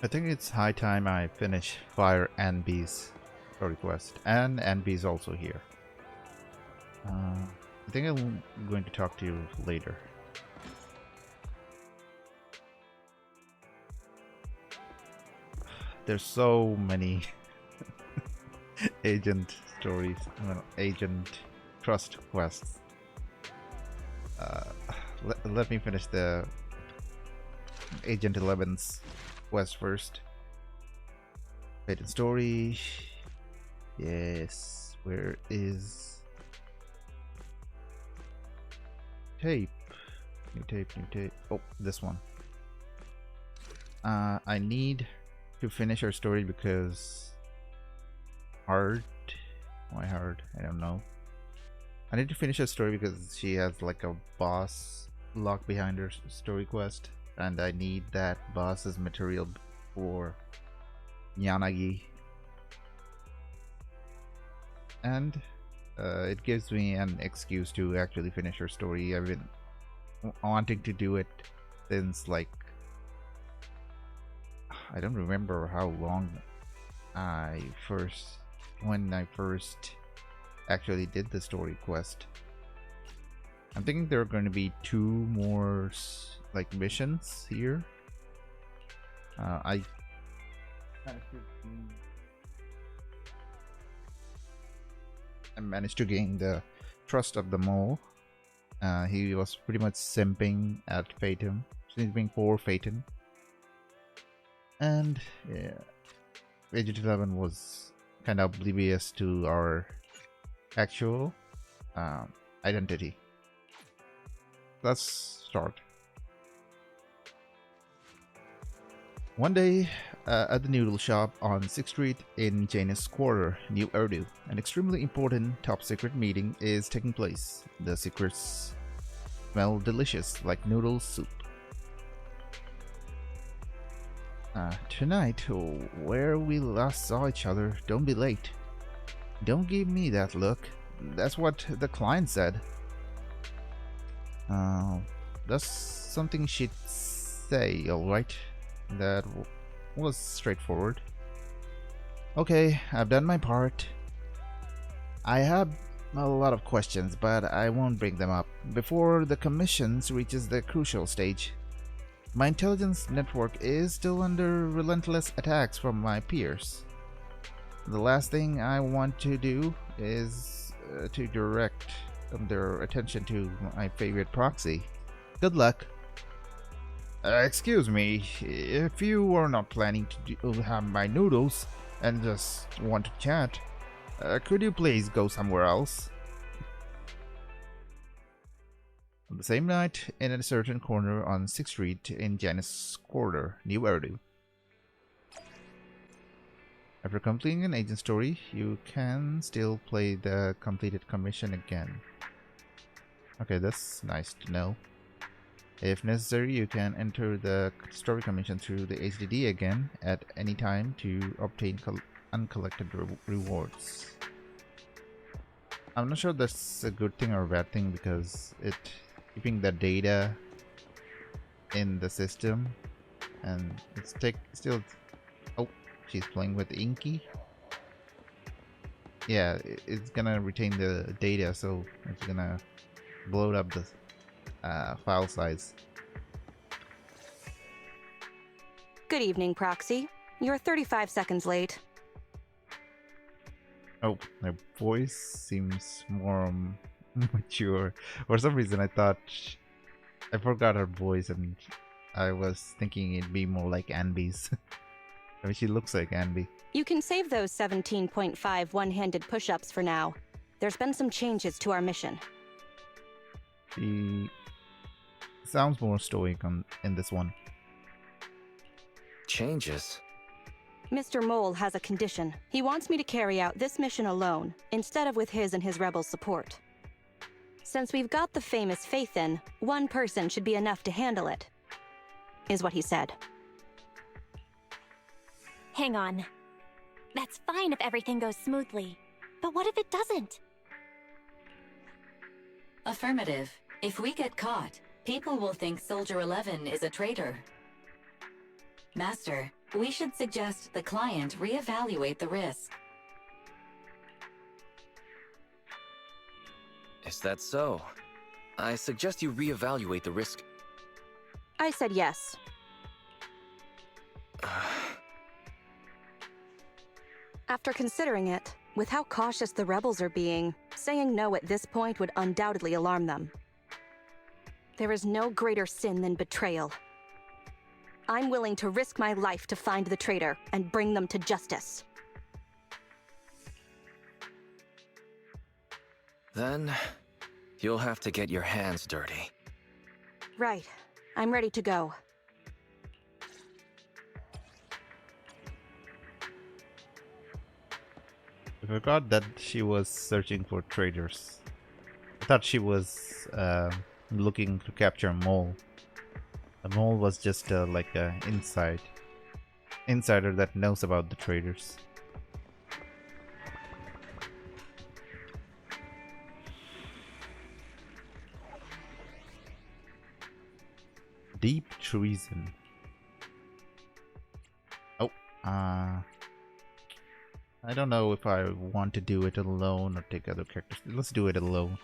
I think it's high time I finish Fire and Bee's request. And Bee's also here. I think I'm going to talk to you later. There's so many agent stories, agent trust quests. Let me finish the Agent 11's quest first. Patent story. Yes. Where is tape? New tape, new tape. Oh, this one. I need to finish her story because hard. Why hard? I don't know. I need to finish her story because she has like a boss locked behind her story quest, and I need that boss's material for Yanagi. And it gives me an excuse to actually finish her story. I've been wanting to do it since like I don't remember how long when I first actually did the story quest. I'm thinking there are going to be 2 more like missions here. I managed to gain the trust of the mole. He was pretty much simping at Phaeton, simping for Phaeton. And yeah, Agent 11 was kind of oblivious to our actual identity. Let's start. One day at the noodle shop on 6th Street in Janus Quarter, New Urdu, an extremely important top secret meeting is taking place. The secrets smell delicious like noodle soup. Tonight, where we last saw each other, don't be late. Don't give me that look. That's what the client said. That's something she'd say, alright. That was straightforward. Okay, I've done my part. I have a lot of questions, but I won't bring them up before the commissions reaches the crucial stage. My intelligence network is still under relentless attacks from my peers. The last thing I want to do is to direct their attention to my favorite proxy. Good luck. Excuse me, if you are not planning to have my noodles and just want to chat, could you please go somewhere else? On the same night, in a certain corner on 6th Street in Janus Quarter, New Urdu. After completing an agent story, you can still play the completed commission again. Okay, that's nice to know. If necessary, you can enter the story commission through the HDD again at any time to obtain uncollected rewards. I'm not sure that's a good thing or a bad thing because it keeping the data in the system, and it's still. Oh, she's playing with Inky. Yeah, it's gonna retain the data, so it's gonna blow up the file size. Good evening, Proxy. You're 35 seconds late. Oh, my voice seems more mature. For some reason, I thought I forgot her voice, and I was thinking it'd be more like Anby's. I mean, she looks like Anby. You can save those 17.5 one-handed push-ups for now. There's been some changes to our mission. She sounds more stoic in this one. Changes? Mr. Mole has a condition. He wants me to carry out this mission alone, instead of with his and his rebel support. Since we've got the famous faith in, one person should be enough to handle it, is what he said. Hang on. That's fine if everything goes smoothly. But what if it doesn't? Affirmative. If we get caught, people will think Soldier 11 is a traitor. Master, we should suggest the client reevaluate the risk. Is that so? I suggest you reevaluate the risk. I said yes. After considering it, with how cautious the rebels are being, saying no at this point would undoubtedly alarm them. There is no greater sin than betrayal. I'm willing to risk my life to find the traitor and bring them to justice. Then, you'll have to get your hands dirty. Right. I'm ready to go. I forgot that she was searching for traitors. I thought she was looking to capture Mole. The Mole was just like a insider that knows about the traitors. Deep treason. Oh, I don't know if I want to do it alone or take other characters. Let's do it alone.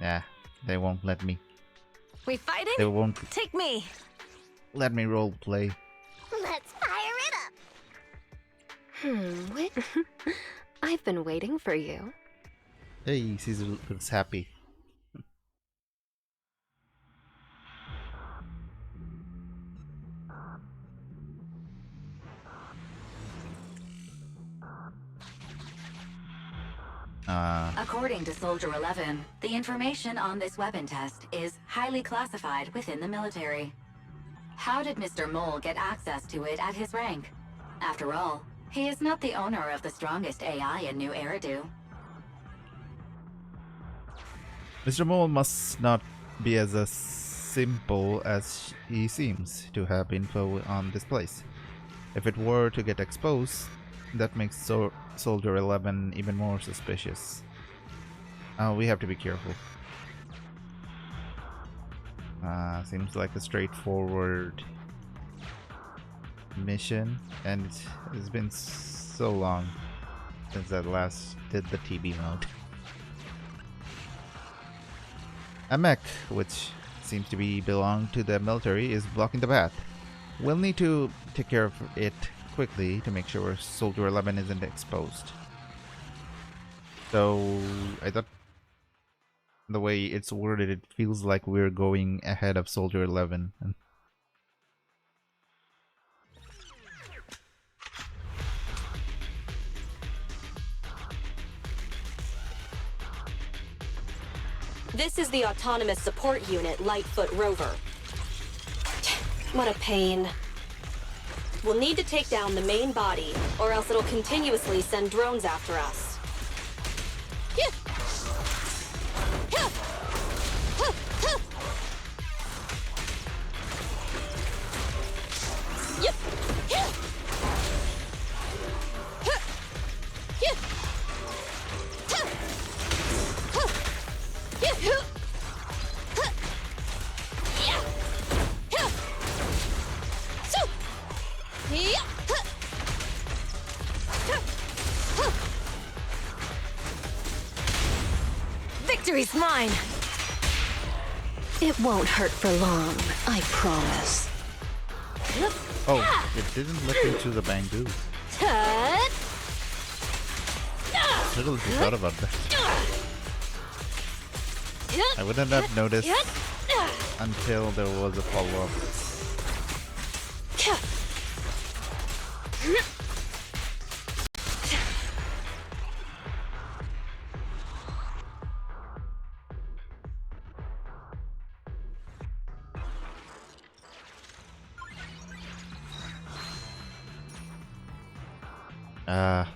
Nah, they won't let me. We fighting? They won't Take me. let me role play. Let's fire it up. Wait. I've been waiting for you. Hey, Caesar looks happy. According to Soldier 11, the information on this weapon test is highly classified within the military. How did Mr. Mole get access to it at his rank? After all, he is not the owner of the strongest AI in New Eridu. Mr. Mole must not be as simple as he seems to have info on this place. If it were to get exposed, that makes Soldier 11 even more suspicious. We have to be careful. Seems like a straightforward mission, and it's been so long since I last did the TB mode. A mech, which seems to belong to the military, is blocking the path. We'll need to take care of it quickly to make sure Soldier 11 isn't exposed. So I thought the way it's worded, it feels like we're going ahead of Soldier 11. This is the Autonomous Support Unit Lightfoot Rover. What a pain. We'll need to take down the main body, or else it'll continuously send drones after us. Victory's mine. It won't hurt for long, I promise. Oh, it didn't look into the bamboo. Tut. Totally forgot about that. I wouldn't have noticed until there was a follow-up.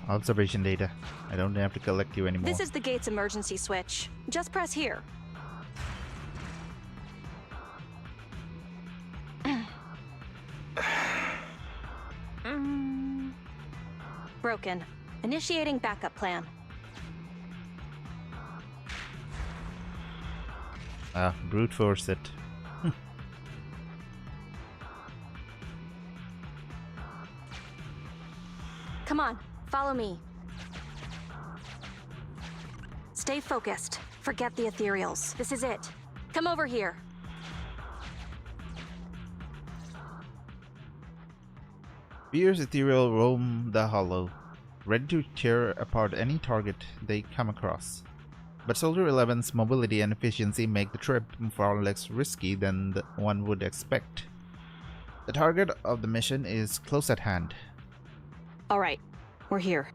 Observation data. I don't have to collect you anymore. This is the gate's emergency switch. Just press here. Broken. Initiating backup plan. Brute force it. Come on, follow me. Stay focused. Forget the ethereals. This is it. Come over here. Fierce ethereal roam the hollow, ready to tear apart any target they come across. But Soldier 11's mobility and efficiency make the trip far less risky than one would expect. The target of the mission is close at hand. All right, we're here.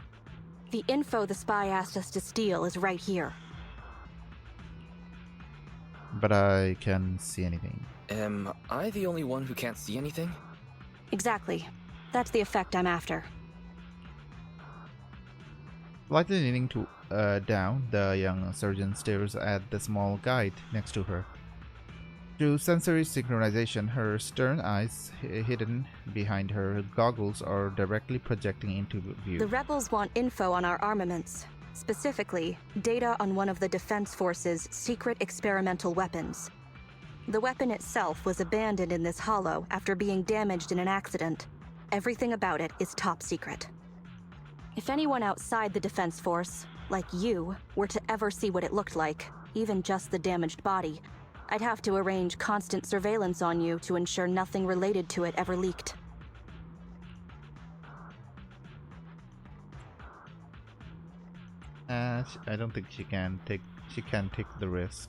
The info the spy asked us to steal is right here. But I can't see anything. Am I the only one who can't see anything? Exactly. That's the effect I'm after. Slightly leaning down, the young surgeon stares at the small guide next to her. Through sensory synchronization, her stern eyes, hidden behind her goggles, are directly projecting into view. The rebels want info on our armaments. Specifically, data on one of the Defense Force's secret experimental weapons. The weapon itself was abandoned in this hollow after being damaged in an accident. Everything about it is top secret. If anyone outside the Defense Force, like you, were to ever see what it looked like, even just the damaged body, I'd have to arrange constant surveillance on you to ensure nothing related to it ever leaked. I don't think she can take the risk.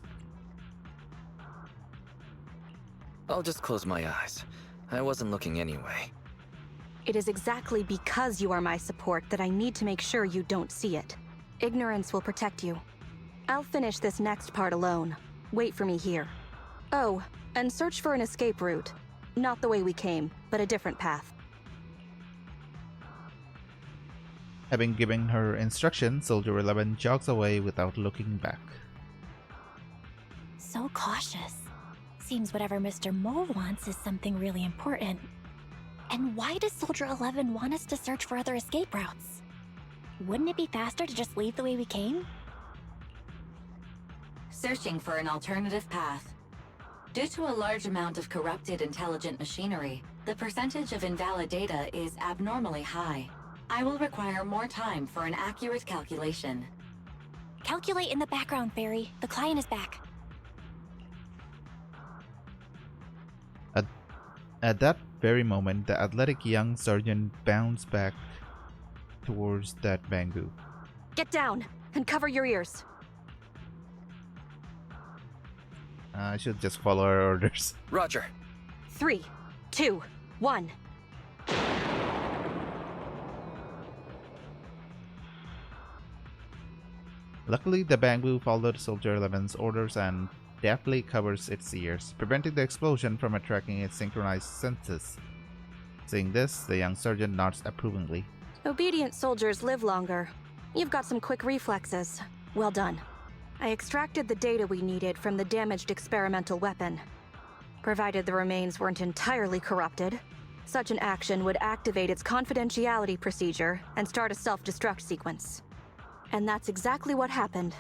I'll just close my eyes. I wasn't looking anyway. It is exactly because you are my support that I need to make sure you don't see it. Ignorance will protect you. I'll finish this next part alone. Wait for me here. Oh, and search for an escape route. Not the way we came, but a different path. Having given her instruction, Soldier 11 jogs away without looking back. So cautious. Seems whatever Mr. Mole wants is something really important. And why does Soldier 11 want us to search for other escape routes? Wouldn't it be faster to just leave the way we came? Searching for an alternative path. Due to a large amount of corrupted intelligent machinery, the percentage of invalid data is abnormally high. I will require more time for an accurate calculation. Calculate in the background, Fairy. The client is back. At that very moment, the athletic young sergeant bounds back towards that bamboo. Get down and cover your ears. I should just follow her orders. Roger. 3, 2, 1. Luckily, the bamboo followed Soldier 11's orders and deftly covers its ears, preventing the explosion from attracting its synchronized senses. Seeing this, the young sergeant nods approvingly. Obedient soldiers live longer. You've got some quick reflexes. Well done. I extracted the data we needed from the damaged experimental weapon. Provided the remains weren't entirely corrupted, such an action would activate its confidentiality procedure and start a self-destruct sequence. And that's exactly what happened.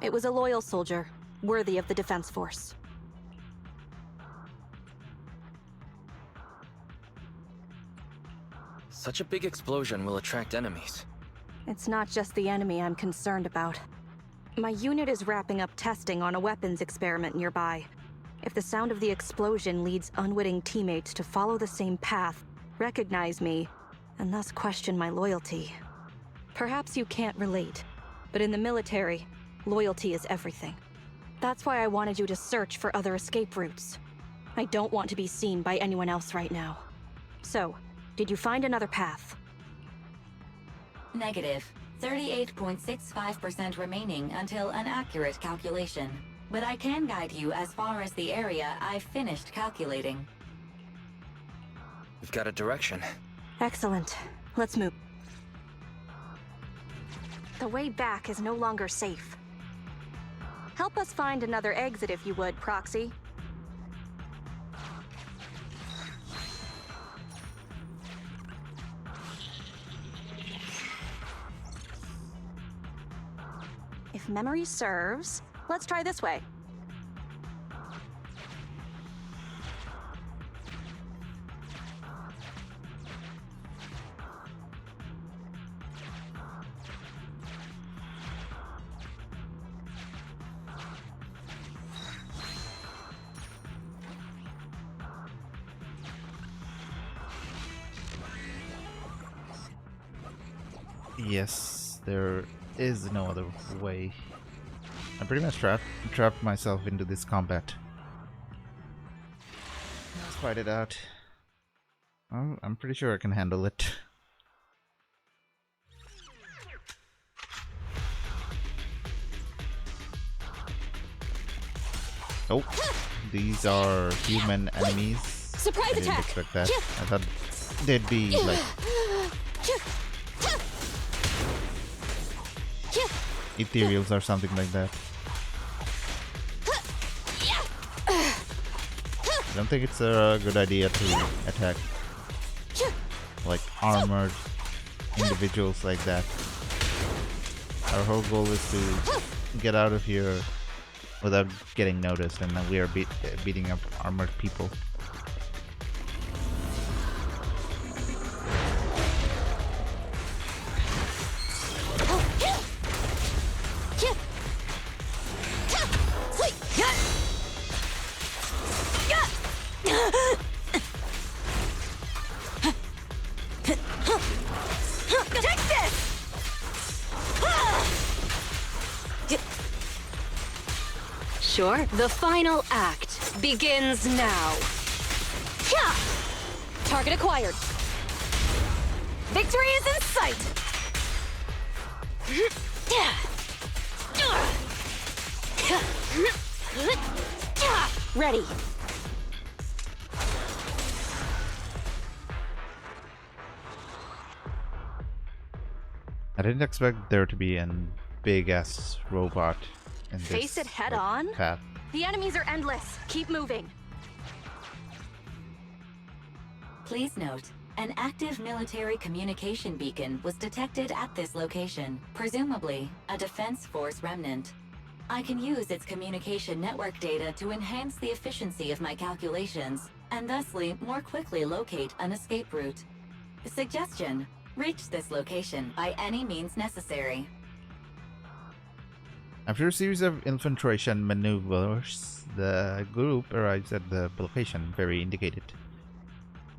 It was a loyal soldier, worthy of the Defense Force. Such a big explosion will attract enemies. It's not just the enemy I'm concerned about. My unit is wrapping up testing on a weapons experiment nearby. If the sound of the explosion leads unwitting teammates to follow the same path, recognize me, and thus question my loyalty. Perhaps you can't relate, but in the military, loyalty is everything. That's why I wanted you to search for other escape routes. I don't want to be seen by anyone else right now. So, did you find another path? Negative. 38.65% remaining until an accurate calculation. But I can guide you as far as the area I've finished calculating. We've got a direction. Excellent. Let's move. The way back is no longer safe. Help us find another exit if you would, Proxy. If memory serves, let's try this way. Yes, there is no other way. I pretty much trapped myself into this combat. Let's fight it out. I'm pretty sure I can handle it. Oh, these are human enemies. Surprise I didn't attack! expect that. I thought they'd be like ethereals or something like that. I don't think it's a good idea to attack like armored individuals like that. Our whole goal is to get out of here without getting noticed, and we are beating up armored people. Sure. The final act begins now. Target acquired. Victory is in sight. Ready. I didn't expect there to be a big ass robot in this Face it head like, on? path. The enemies are endless. Keep moving. Please note, an active military communication beacon was detected at this location, presumably a Defense Force remnant. I can use its communication network data to enhance the efficiency of my calculations, and thusly more quickly locate an escape route. Suggestion: reach this location by any means necessary. After a series of infiltration maneuvers, the group arrives at the location Ferry indicated.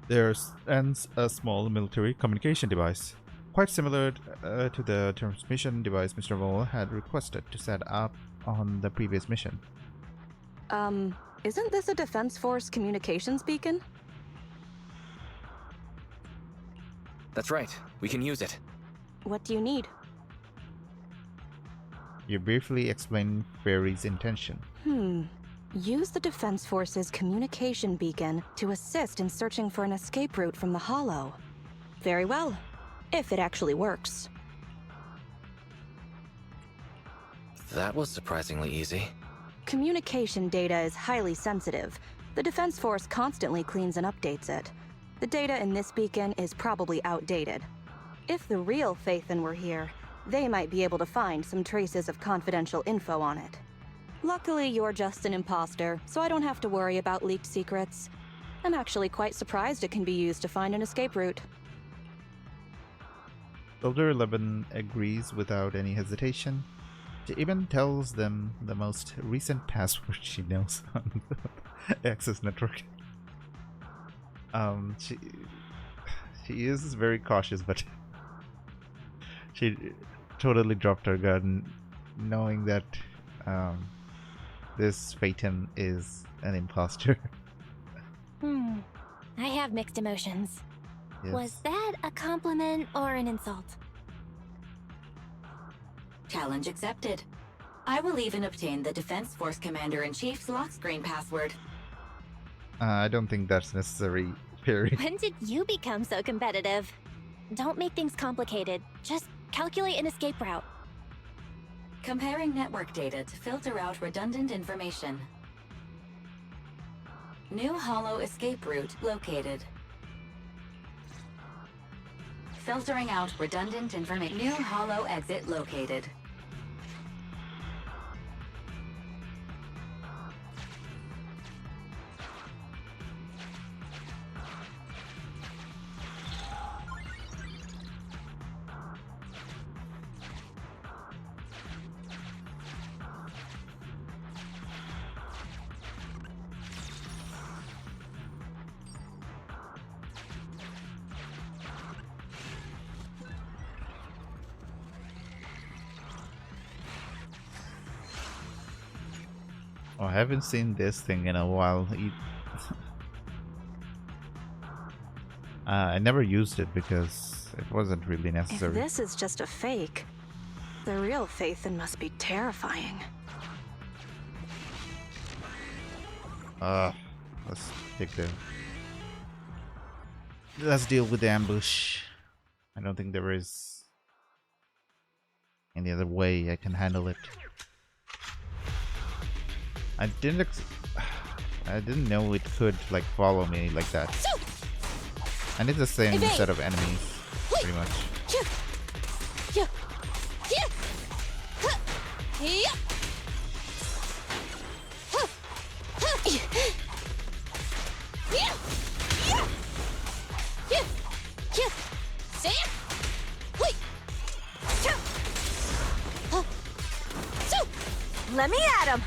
There stands a small military communication device, quite similar to the transmission device Mr. Mole had requested to set up on the previous mission. Isn't this a Defense Force communications beacon? That's right. We can use it. What do you need? You briefly explain Ferry's intention. Use the Defense Force's communication beacon to assist in searching for an escape route from the Hollow. Very well, if it actually works. That was surprisingly easy. Communication data is highly sensitive. The Defense Force constantly cleans and updates it. The data in this beacon is probably outdated. If the real Phaethon were here, they might be able to find some traces of confidential info on it. Luckily, you're just an imposter, so I don't have to worry about leaked secrets. I'm actually quite surprised it can be used to find an escape route. Soldier 11 agrees without any hesitation. She even tells them the most recent password she knows on the Access network. She is very cautious, but she totally dropped her gun, knowing that this Phaeton is an imposter. I have mixed emotions. Yes. Was that a compliment or an insult? Challenge accepted. I will even obtain the Defense Force Commander-in-Chief's lock screen password. I don't think that's necessary, Perry. When did you become so competitive? Don't make things complicated. Just calculate an escape route. Comparing network data to filter out redundant information. New Hollow escape route located. Filtering out redundant information. New Hollow exit located. Oh, I haven't seen this thing in a while. I never used it because it wasn't really If necessary. this is just a fake, the real Phaethon must be terrifying. Let's take the. Let's deal with the ambush. I don't think there is any other way I can handle it. I didn't know it could like follow me like that. And it's the same set of enemies, pretty much. Let me at him!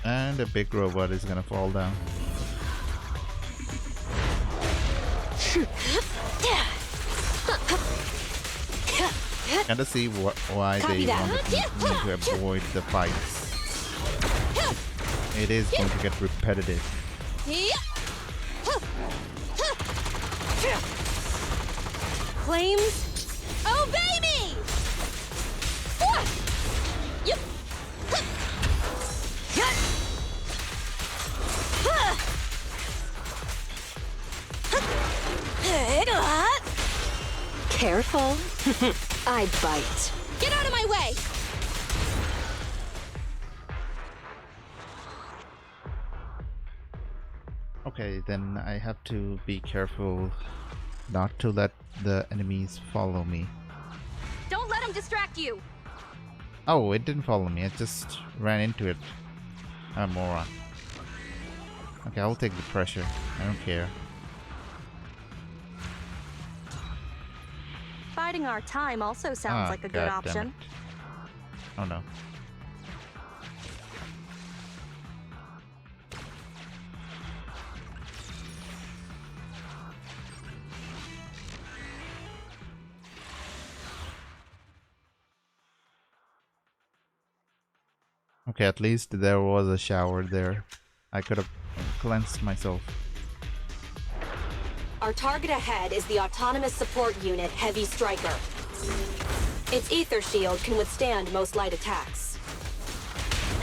And a big robot is gonna fall down. Kinda see why they wanted me to avoid the fights. It is going to get repetitive. Flames, obey me! Careful. I bite. Get out of my way! Okay, then I have to be careful not to let the enemies follow me. Don't let him distract you! Oh, it didn't follow me. I just ran into it. I'm a moron. Okay, I'll take the pressure. I don't care. Biding our time also sounds like a good God damn option. it. Oh no. Okay, at least there was a shower there. I could have cleansed myself. Our target ahead is the Autonomous Support Unit Heavy Striker. Its ether shield can withstand most light attacks.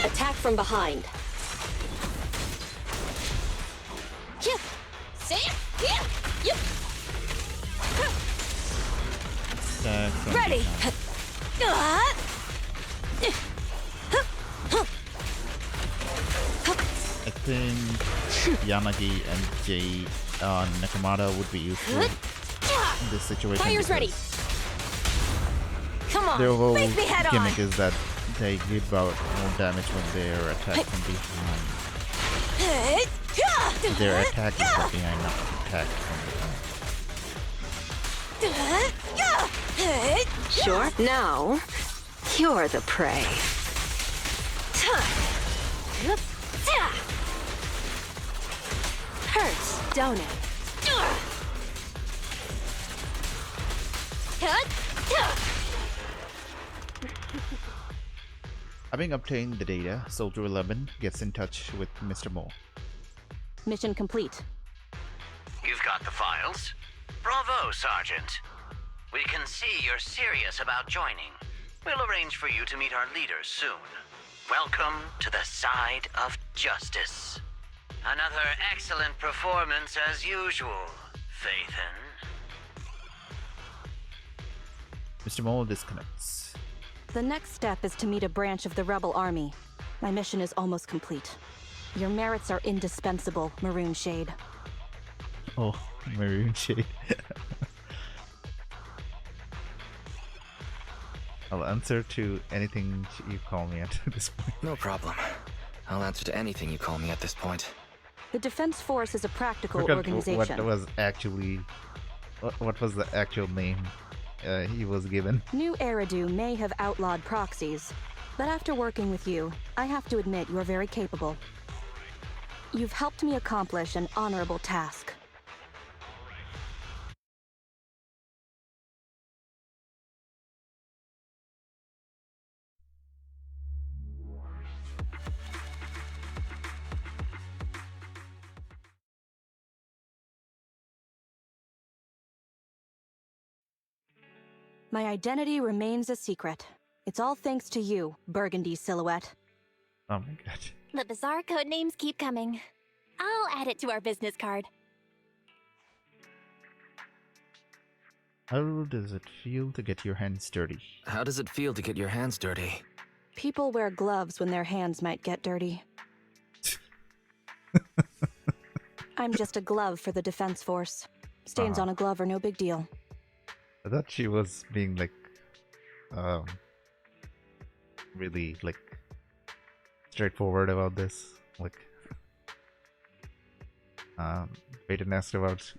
Attack from behind. Ready! I think Yanagi and Nakamata would be useful in this situation. Fire's ready. Come on, their whole face me head gimmick on. is that they give out more damage when they're attacked from behind. Their attack is from behind, not attack from behind. Sure. Now, you're the prey. Hurts, don't it? Having obtained the data, Soldier 11 gets in touch with Mr. Mole. Mission complete. You've got the files? Bravo, Sergeant. We can see you're serious about joining. We'll arrange for you to meet our leaders soon. Welcome to the side of justice. Another excellent performance as usual, Phaethon. Mr. Mole disconnects. The next step is to meet a branch of the Rebel Army. My mission is almost complete. Your merits are indispensable, Maroon Shade. Oh, Maroon Shade. I'll answer to anything you call me at this point. No problem. I'll answer to anything you call me at this point. The Defense Force is a practical Forgot organization. what was actually... What was the actual name he was given? New Eridu may have outlawed proxies, but after working with you, I have to admit you're very capable. You've helped me accomplish an honorable task. My identity remains a secret. It's all thanks to you, Burgundy Silhouette. Oh my god. The bizarre code names keep coming. I'll add it to our business card. How does it feel to get your hands dirty? How does it feel to get your hands dirty? People wear gloves when their hands might get dirty. I'm just a glove for the defense force. Stains on a glove are no big deal. I thought she was being like, really like straightforward about this. Like, Peyton asked about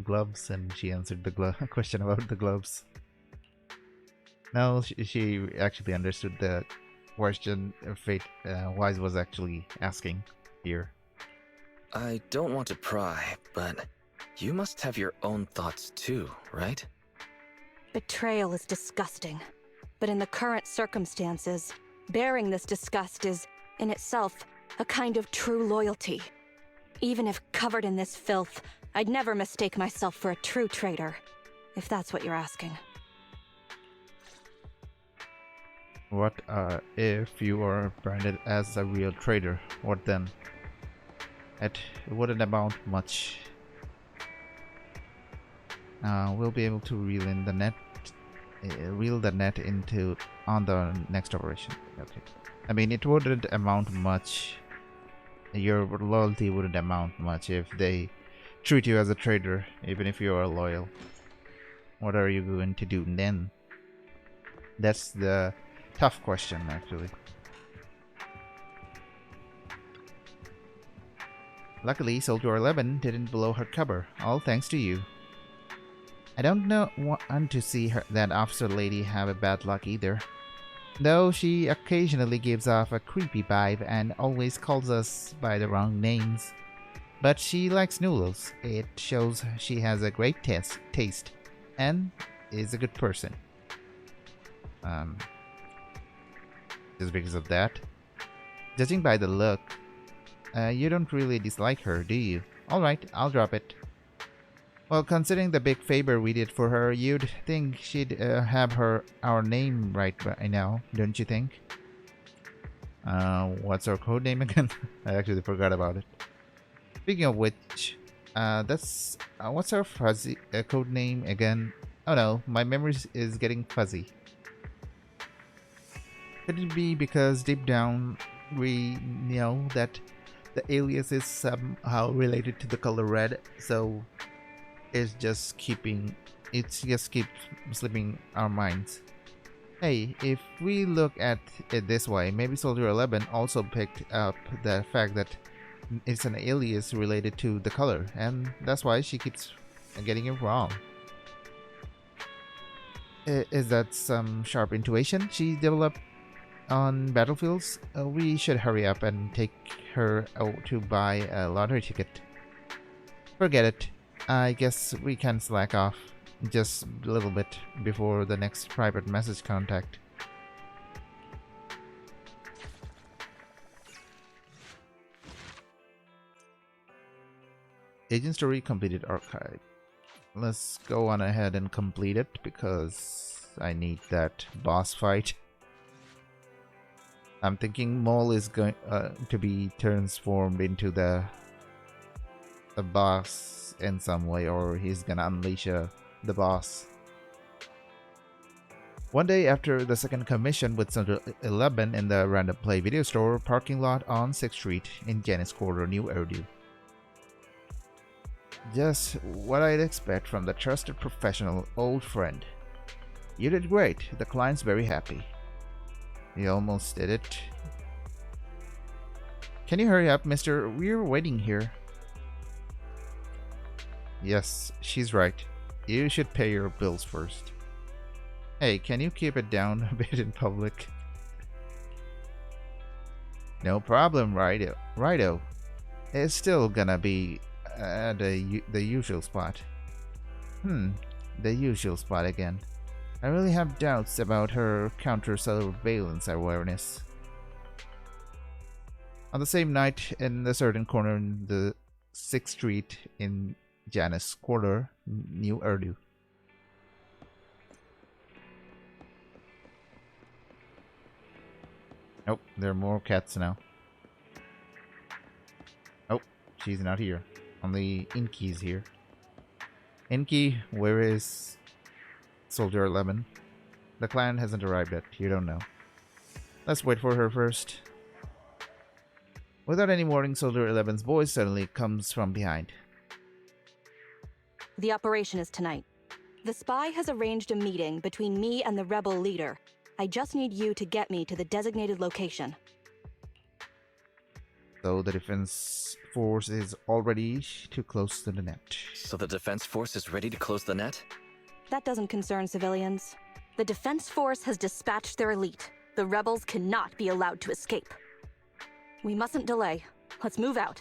gloves, and she answered the question about the gloves. No, she actually understood the question Fate Wise was actually asking here. I don't want to pry, but you must have your own thoughts too, right? Betrayal is disgusting. But in the current circumstances, bearing this disgust is, in itself, a kind of true loyalty. Even if covered in this filth, I'd never mistake myself for a true traitor, if that's what you're asking. What if you are branded as a real traitor? What then? It wouldn't amount much. We'll be able to reel the net into on the next operation. Okay. I mean, it wouldn't amount much. Your loyalty wouldn't amount much if they treat you as a traitor, even if you are loyal. What are you going to do then? That's the tough question, actually. Luckily, Soldier 11 didn't blow her cover, all thanks to you. I don't want to see that officer lady have a bad luck either. Though she occasionally gives off a creepy vibe and always calls us by the wrong names. But she likes noodles. It shows she has a great taste and is a good person. Just because of that. Judging by the look, you don't really dislike her, do you? Alright, I'll drop it. Well, considering the big favor we did for her, you'd think she'd have our name right by now, don't you think? What's our code name again? I actually forgot about it. Speaking of which, that's what's our fuzzy code name again? Oh no, my memory is getting fuzzy. Could it be because deep down we know that the alias is somehow related to the color red, so it just keeps slipping our minds. Hey, if we look at it this way, maybe Soldier 11 also picked up the fact that it's an alias related to the color, and that's why she keeps getting it wrong. Is that some sharp intuition she developed on battlefields? We should hurry up and take her out to buy a lottery ticket. Forget it. I guess we can slack off just a little bit before the next private message contact. Agent story completed archive. Let's go on ahead and complete it because I need that boss fight. I'm thinking Mole is going to be transformed into the boss in some way, or he's gonna unleash the boss. One day after the second commission with Soldier 11 in the Random Play video store parking lot on 6th Street in Janice Quarter, New Erdu. Just what I'd expect from the trusted professional old friend. You did great. The client's very happy. You almost did it. Can you hurry up, mister? We're waiting here. Yes, she's right. You should pay your bills first. Hey, can you keep it down a bit in public? No problem, righto. It's still gonna be the usual spot. The usual spot again. I really have doubts about her counter-surveillance awareness. On the same night, in a certain corner in the 6th Street in Janice Quarter, New Erdu. Oh, there are more cats now. Oh, she's not here. Only Inky's here. Inky, where is Soldier 11? The clan hasn't arrived yet. You don't know. Let's wait for her first. Without any warning, Soldier 11's voice suddenly comes from behind. The operation is tonight. The spy has arranged a meeting between me and the rebel leader. I just need you to get me to the designated location. So the defense force is already too close to the net. So the defense force is ready to close the net? That doesn't concern civilians. The defense force has dispatched their elite. The rebels cannot be allowed to escape. We mustn't delay. Let's move out.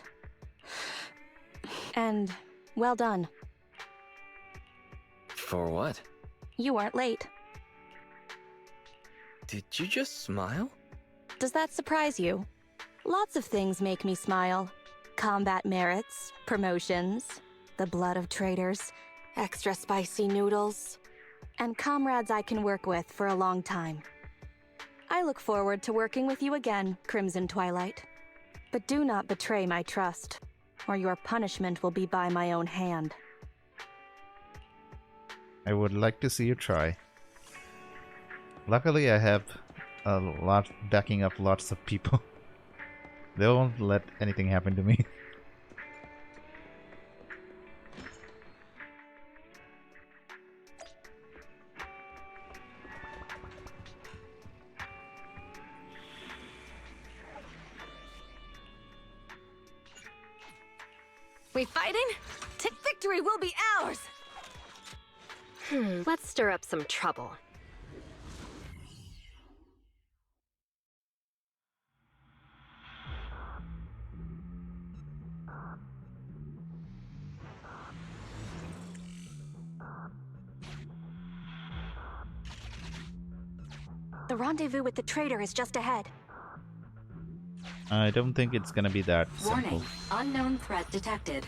And well done. For what? You weren't late. Did you just smile? Does that surprise you? Lots of things make me smile. Combat merits, promotions, the blood of traitors, extra spicy noodles, and comrades I can work with for a long time. I look forward to working with you again, Crimson Twilight. But do not betray my trust, or your punishment will be by my own hand. I would like to see you try. Luckily, I have a lot backing up lots of people. They won't let anything happen to me. We fighting? Victory will be ours! Let's stir up some trouble. The rendezvous with the traitor is just ahead. I don't think it's gonna be that simple. Warning, unknown threat detected.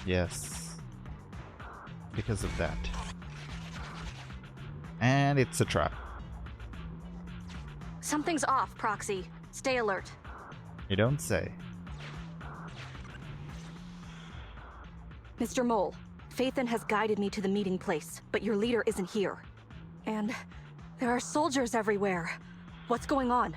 Yes. Because of that. And it's a trap. Something's off, Proxy. Stay alert. You don't say. Mr. Mole, Phaethon has guided me to the meeting place, but your leader isn't here. And there are soldiers everywhere. What's going on?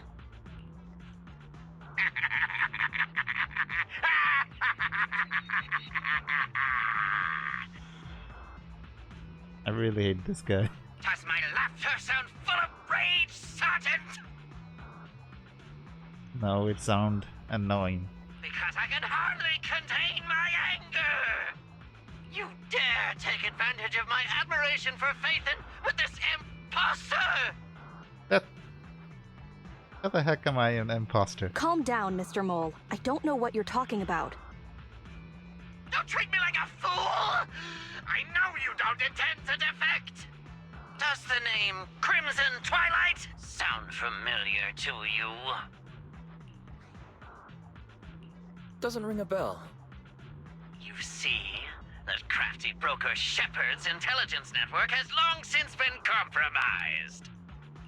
I really hate this guy. Does my laughter sound full of rage, Sergeant? No, it sounds annoying. Because I can hardly contain my anger! You dare take advantage of my admiration for Phaethon with this imposter! How the heck am I an imposter? Calm down, Mr. Mole. I don't know what you're talking about. Don't treat me like a fool! I know you don't intend to defect! Does the name Crimson Twilight sound familiar to you? Doesn't ring a bell. You see, that crafty broker Shepard's intelligence network has long since been compromised.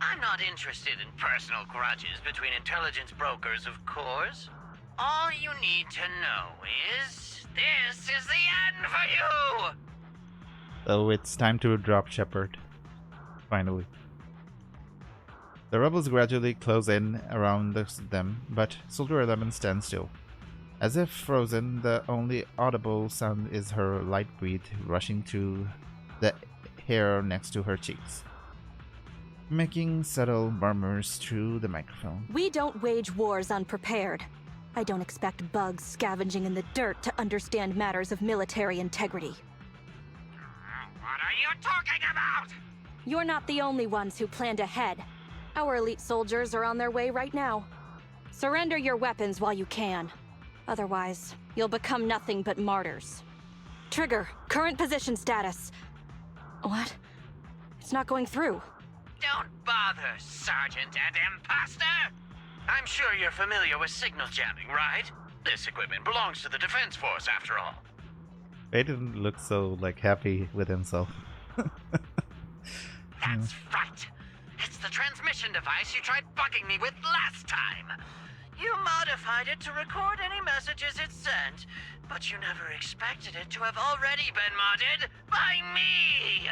I'm not interested in personal grudges between intelligence brokers, of course. All you need to know is, this is the end for you! So it's time to drop Shepard. Finally. The rebels gradually close in around them, but Soldier 11 stands still. As if frozen, the only audible sound is her light breath rushing to the hair next to her cheeks, making subtle murmurs through the microphone. We don't wage wars unprepared. I don't expect bugs scavenging in the dirt to understand matters of military integrity. What are you talking about? You're not the only ones who planned ahead. Our elite soldiers are on their way right now. Surrender your weapons while you can. Otherwise, you'll become nothing but martyrs. Trigger, current position status. What? It's not going through. Don't bother, Sergeant and Imposter! I'm sure you're familiar with signal jamming, right? This equipment belongs to the Defense Force, after all. Aiden looks so, happy with himself. That's right. It's It's the transmission device you tried bugging me with last time. You modified it to record any messages it sent, but you never expected it to have already been modded by me!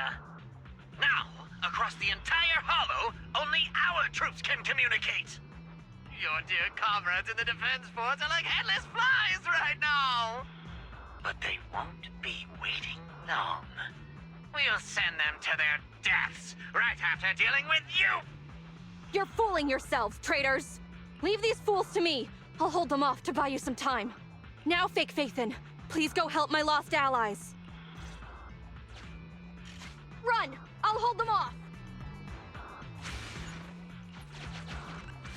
Now, across the entire Hollow, only our troops can communicate! Your dear comrades in the Defense Force are like headless flies right now! But they won't be waiting long. We'll send them to their deaths right after dealing with you! You're fooling yourselves, traitors! Leave these fools to me. I'll hold them off to buy you some time. Now, Fake Faithin, please go help my lost allies. Run! I'll hold them off!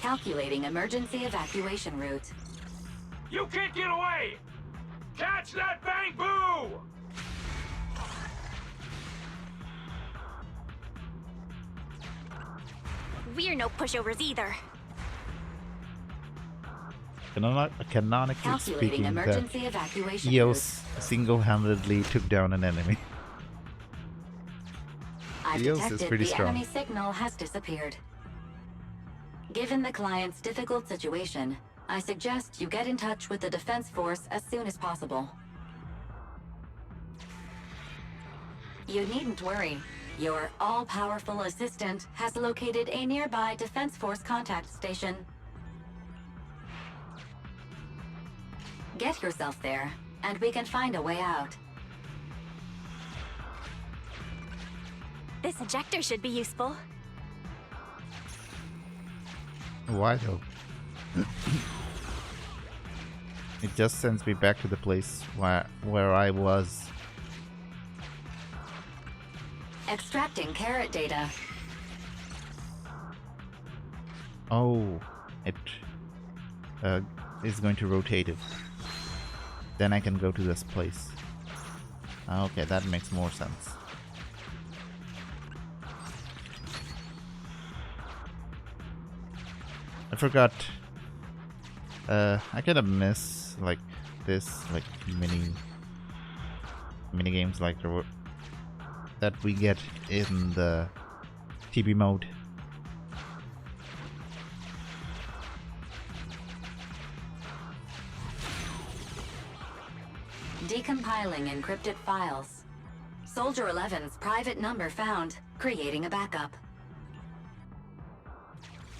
Calculating emergency evacuation route. You can't get away! Catch that bang boo! We're no pushovers either. Canonically Calculating speaking, that emergency evacuation route. EOS single-handedly took down an enemy. I've EOS is detected pretty the strong. enemy signal has disappeared. Given the client's difficult situation, I suggest you get in touch with the Defense Force as soon as possible. You needn't worry. Your all-powerful assistant has located a nearby Defense Force contact station. Get yourself there, and we can find a way out. This ejector should be useful. Why though? It just sends me back to the place where I was. Extracting carrot data. Oh, it is going to rotate it. Then I can go to this place. Okay, that makes more sense. I forgot. I kind of miss like this, like mini games like that we get in the TB mode. Decompiling encrypted files. Soldier 11's private number found, creating a backup.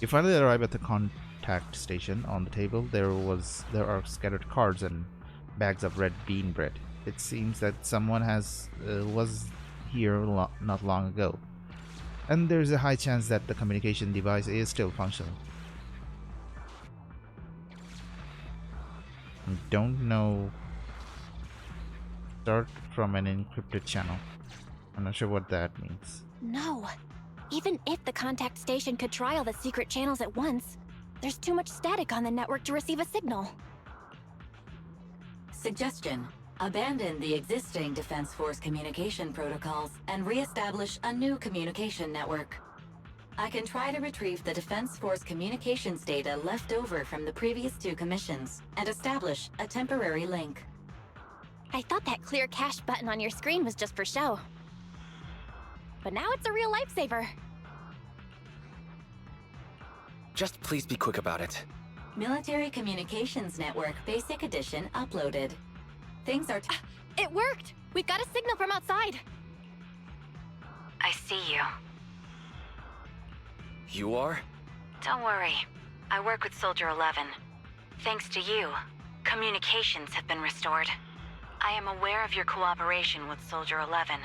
You finally arrive at the contact station. On the table there are scattered cards and bags of red bean bread. It seems that someone was here not long ago, and there's a high chance that the communication device is still functional. I don't know. Start from an encrypted channel. I'm not sure what that means. No. Even if the contact station could try all the secret channels at once, there's too much static on the network to receive a signal. Suggestion: abandon the existing Defense Force communication protocols and re-establish a new communication network. I can try to retrieve the Defense Force communications data left over from the previous 2 commissions and establish a temporary link. I thought that clear cache button on your screen was just for show. But now it's a real lifesaver. Just please be quick about it. Military Communications Network Basic Edition uploaded. Things are It worked! We've got a signal from outside. I see you. You are? Don't worry. I work with Soldier 11. Thanks to you, communications have been restored. I am aware of your cooperation with Soldier 11.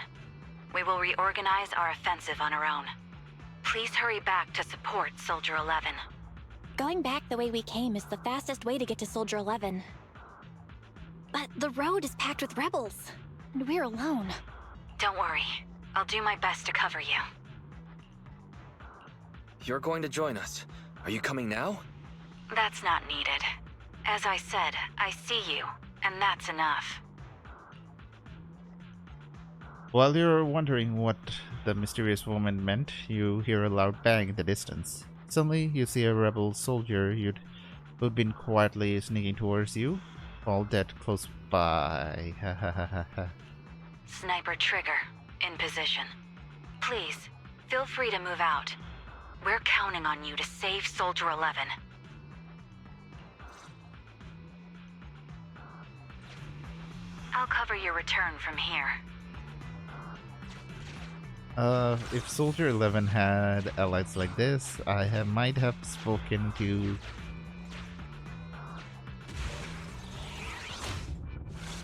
We will reorganize our offensive on our own. Please hurry back to support Soldier 11. Going back the way we came is the fastest way to get to Soldier 11. But the road is packed with rebels, and we're alone. Don't worry. I'll do my best to cover you. You're going to join us. Are you coming now? That's not needed. As I said, I see you, and that's enough. While you're wondering what the mysterious woman meant, you hear a loud bang in the distance. Suddenly, you see a rebel soldier who'd been quietly sneaking towards you, all dead close by. Sniper trigger, in position. Please, feel free to move out. We're counting on you to save Soldier 11. I'll cover your return from here. If Soldier 11 had allies like this, might have spoken to...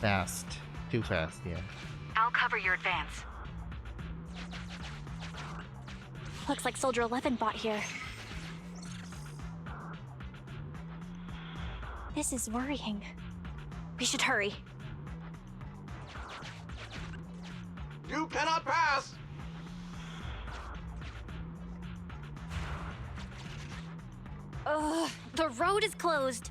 Fast. Too fast, yeah. I'll cover your advance. Looks like Soldier 11 bought here. This is worrying. We should hurry. You cannot pass! Ugh, the road is closed.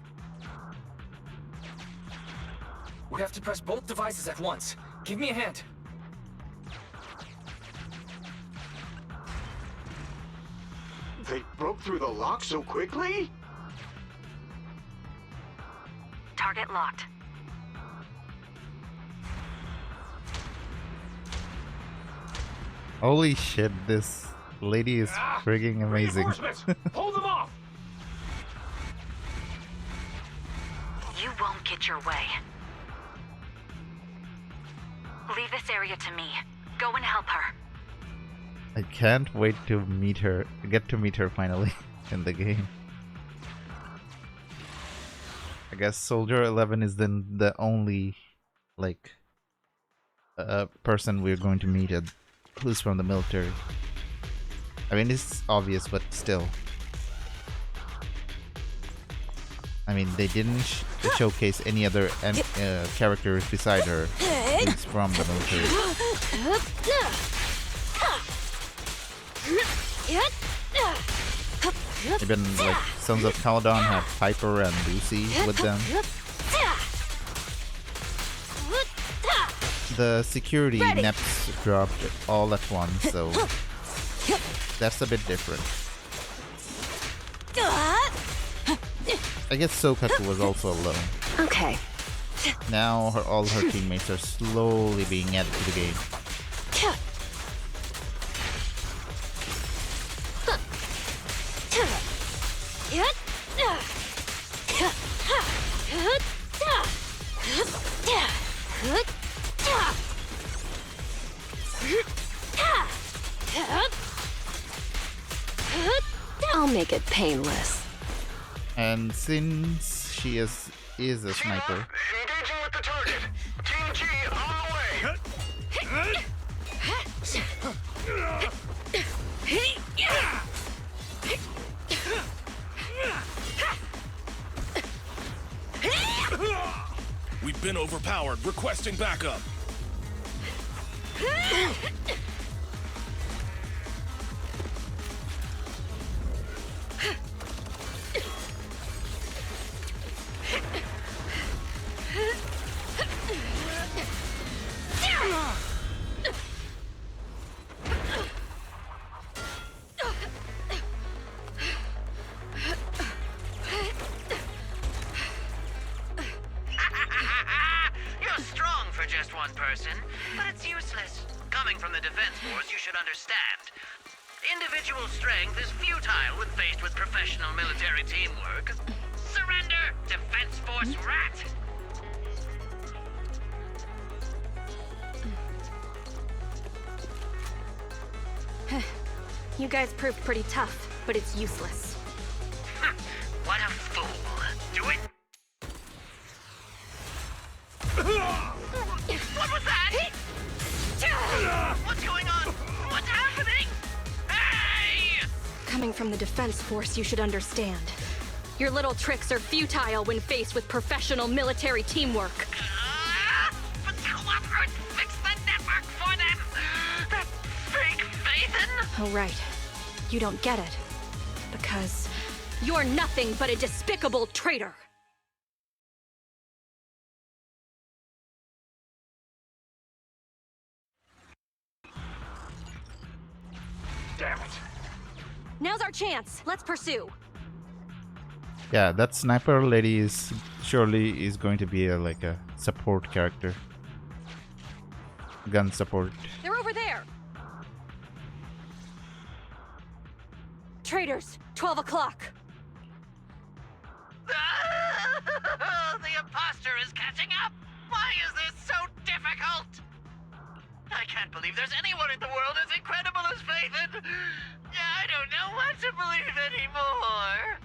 We have to press both devices at once. Give me a hand. They broke through the lock so quickly? Target locked. Holy shit, this lady is frigging amazing. Reinforcements! Hold them off! You won't get your way. Leave this area to me. Go and help her. I can't wait to get to meet her finally in the game. I guess Soldier 11 is then the only, like, person we're going to meet who's from the military. I mean, it's obvious, but still. I mean, they didn't showcase any other characters beside her who's from the military. Even like Sons of Caledon had Piper and Lucy with them. The security neps dropped all at once, so that's a bit different. I guess Sokaku was also alone. Okay. Now all her teammates are slowly being added to the game. I'll make it painless. And since she is a sniper, Engaging with the target! Team G on the way! We've been overpowered. Requesting backup. You're strong for just one person, but it's useless. Coming from the Defense Force, you should understand. Individual strength is futile when faced with professional military teamwork. Surrender, Defense Force rat! You guys proved pretty tough, but it's useless. What a fool. Do it! What was that? What's going on? What's happening? Hey! Coming from the Defense Force, you should understand. Your little tricks are futile when faced with professional military teamwork. But cooperate fix the network for them! That fake Phaethon? Oh, right. You don't get it. Because you're nothing but a despicable traitor. Damn it. Now's our chance. Let's pursue. yeah, that sniper lady is surely going to be like a support character, gun support. They're over there. traitors! 12 o'clock! The imposter is catching up! Why is this so difficult? I can't believe there's anyone in the world as incredible as Faithen! I don't know what to believe anymore!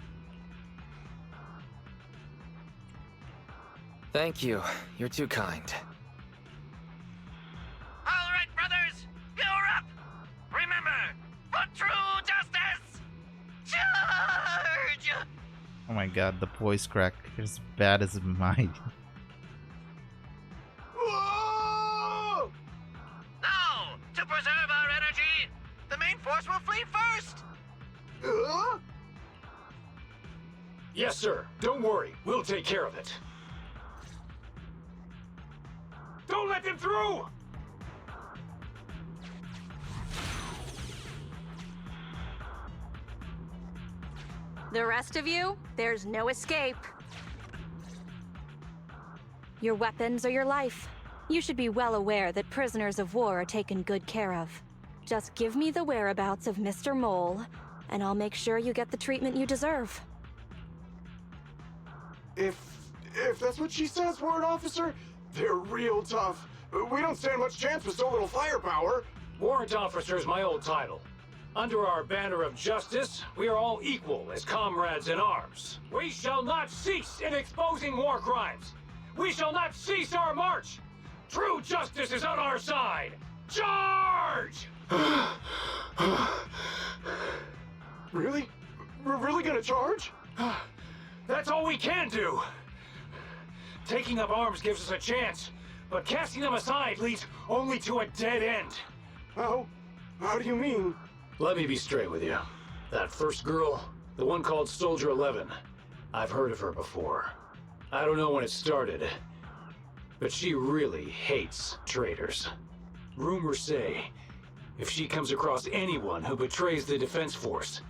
Thank you. You're too kind. All right, brothers! You're up! Remember, for true justice! Charge! Oh my god, the voice crack is as bad as mine. Whoa! No! To preserve our energy, the main force will flee first! Yes, sir. Don't worry. We'll take care of it. Don't let them through! The rest of you, there's no escape. Your weapons or your life. You should be well aware that prisoners of war are taken good care of. Just give me the whereabouts of Mr. Mole, and I'll make sure you get the treatment you deserve. If that's what she says, Warrant Officer, they're real tough. We don't stand much chance with so little firepower. Warrant Officer is my old title. Under our banner of justice, we are all equal as comrades in arms. We shall not cease in exposing war crimes. We shall not cease our march. True justice is on our side. Charge! Really? We're really gonna charge? That's all we can do. Taking up arms gives us a chance, but casting them aside leads only to a dead end. How do you mean? Let me be straight with you. That first girl, the one called Soldier 11, I've heard of her before. I don't know when it started, but she really hates traitors. Rumors say, if she comes across anyone who betrays the defense force,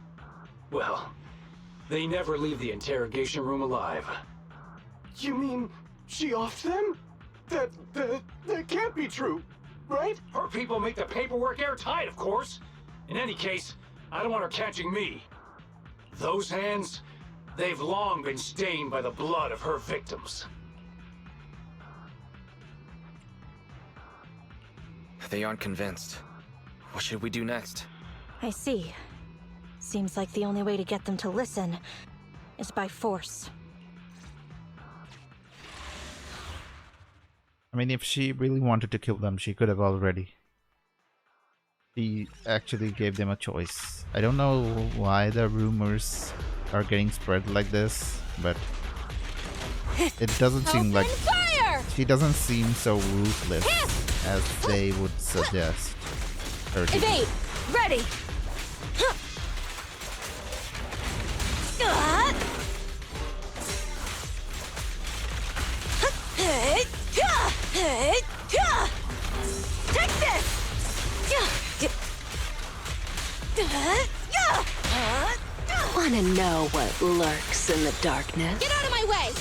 well, they never leave the interrogation room alive. You mean she offed them? That can't be true, right? Her people make the paperwork airtight, of course. In any case, I don't want her catching me. Those hands, they've long been stained by the blood of her victims. They aren't convinced. What should we do next? I see. Seems like the only way to get them to listen is by force. I mean, if she really wanted to kill them, she could have already. She actually gave them a choice. I don't know why the rumors are getting spread like this, but it doesn't seem like she doesn't seem so ruthless as they would suggest her to be. Evade! Ready! Take this! Wanna know what lurks in the darkness? Get out of my way!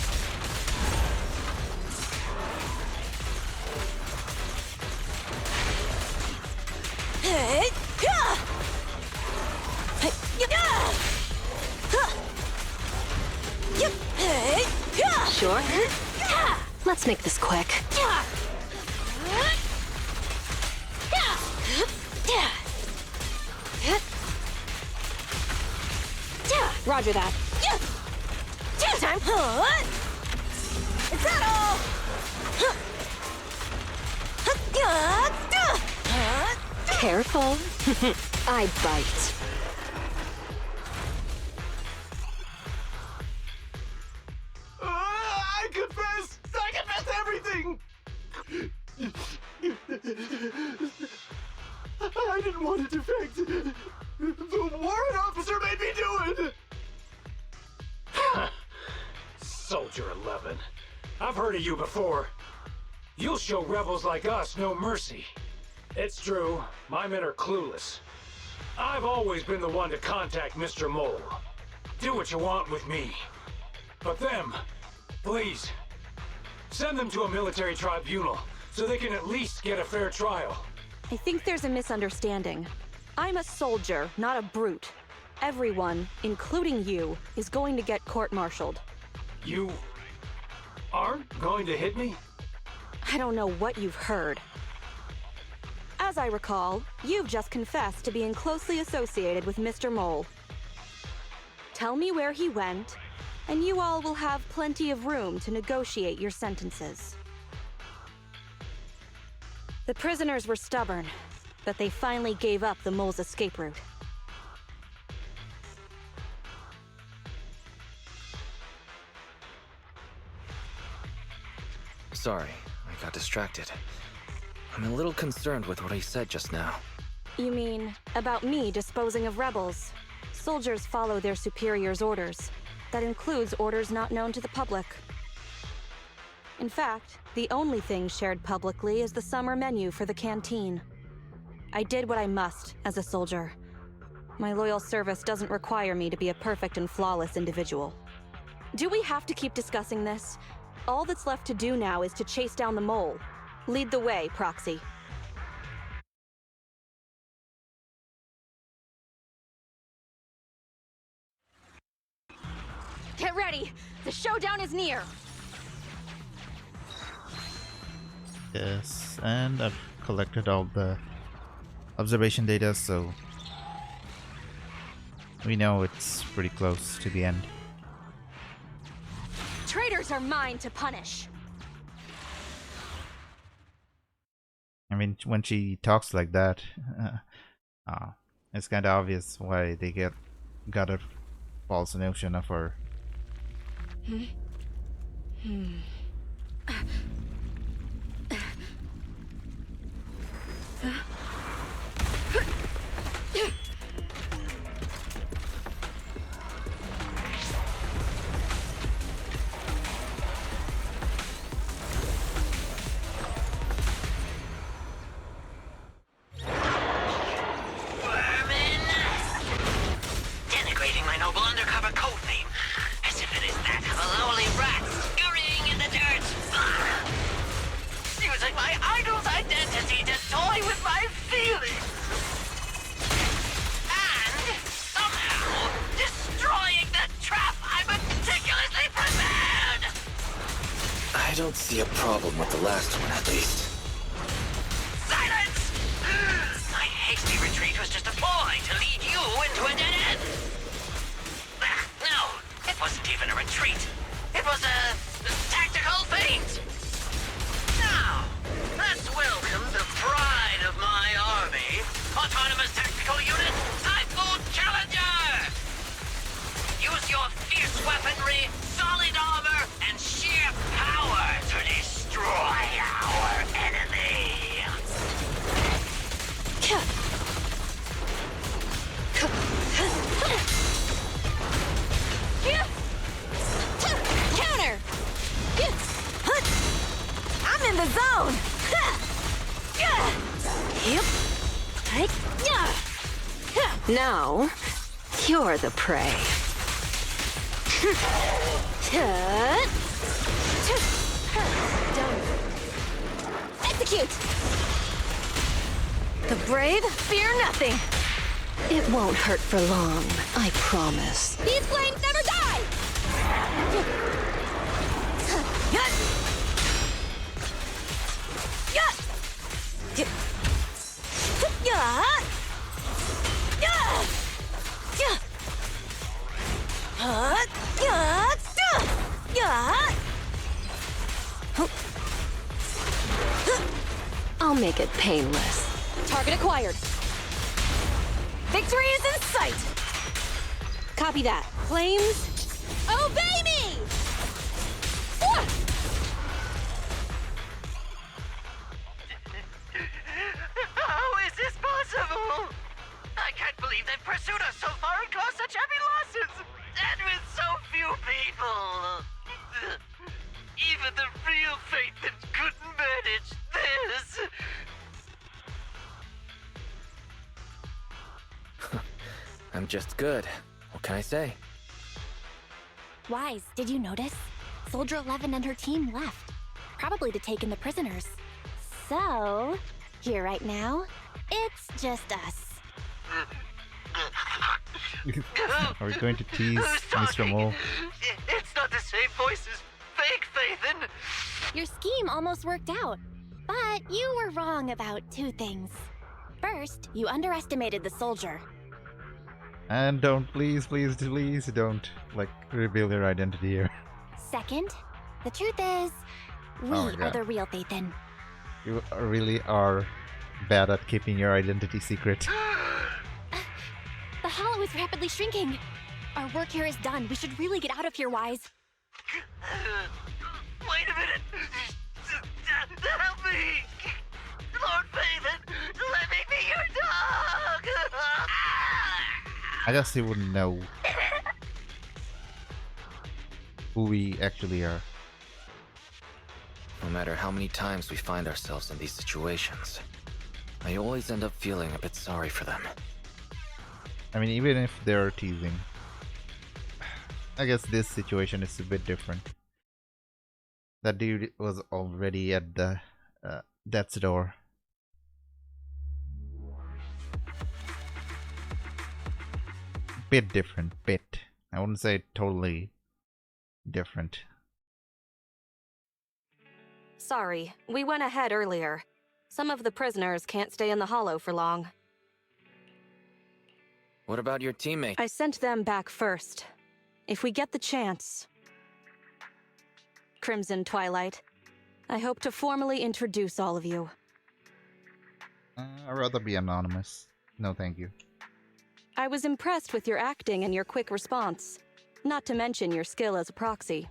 Sure? Let's make this quick. Roger that. Time. Is that all? Careful. I bite. I confess everything! I didn't want to defect. The warrant officer made me do it! Soldier 11. I've heard of you before. You'll show rebels like us no mercy. It's true, my men are clueless. I've always been the one to contact Mr. Mole. Do what you want with me. But them, please, send them to a military tribunal so they can at least get a fair trial. I think there's a misunderstanding. I'm a soldier, not a brute. Everyone, including you, is going to get court-martialed. You aren't going to hit me? I don't know what you've heard. As I recall, you've just confessed to being closely associated with Mr. Mole. Tell me where he went, and you all will have plenty of room to negotiate your sentences. The prisoners were stubborn, but they finally gave up the Mole's escape route. Sorry, I got distracted. I'm a little concerned with what he said just now. You mean, about me disposing of rebels? Soldiers follow their superiors' orders. That includes orders not known to the public. In fact, the only thing shared publicly is the summer menu for the canteen. I did what I must as a soldier. My loyal service doesn't require me to be a perfect and flawless individual. Do we have to keep discussing this? All that's left to do now is to chase down the Mole. Lead the way, Proxy. Get ready! The showdown is near! Yes, and I've collected all the observation data, so we know it's pretty close to the end. Traitors are mine to punish! I mean, when she talks like that, it's kind of obvious why they got a false notion of her. Denigrating my noble undercover code name, as if it is that of a lowly rat scurrying in the dirt. Using my idol's identity to toy with my feelings. And somehow destroying the trap I meticulously prepared. I don't see a problem with the last one, at least. Silence! My hasty retreat was just a ploy to lead you into a dead end. No, it wasn't even a retreat. It was a tactical feint. Now, let's welcome the pride of my army, Autonomous Tactical Unit, Typhoon Challenger! Use your fierce weaponry, solid armor, and sheer power to destroy our enemy! Counter! I'm in the zone! Now, you're the prey. Done. Execute! The brave fear nothing! It won't hurt for long, I promise. These flames never die! I'll make it painless. Target acquired. Victory is in sight! Copy that. Flames, obey me! How is this possible? I can't believe they've pursued us so far and caused such heavy losses! And with so few people! Even the real Faithmen couldn't manage this! I'm just good. What can I say? Wise, did you notice? Soldier 11 and her team left. Probably to take in the prisoners. So, here right now, it's just us. Are we going to tease Mr. Mole? It's not the same voice as fake Phaethon. Your scheme almost worked out, but you were wrong about two things. First, you underestimated the soldier. And don't, please don't, like, reveal your identity here. Second, the truth is, we Oh my are God. the real Phaethon. You really are bad at keeping your identity secret. The hollow is rapidly shrinking. Our work here is done. We should really get out of here, Wise. Wait a minute! Help me! Lord Phaethon, let me be your dog! I guess he wouldn't know who we actually are. No matter how many times we find ourselves in these situations, I always end up feeling a bit sorry for them. I mean, even if they're teasing, I guess this situation is a bit different. That dude was already at the death's door. Bit different, bit. I wouldn't say totally different. Sorry, we went ahead earlier. Some of the prisoners can't stay in the hollow for long. What about your teammate? I sent them back first. If we get the chance. Crimson Twilight, I hope to formally introduce all of you. I'd rather be anonymous. No, thank you. I was impressed with your acting and your quick response. Not to mention your skill as a proxy.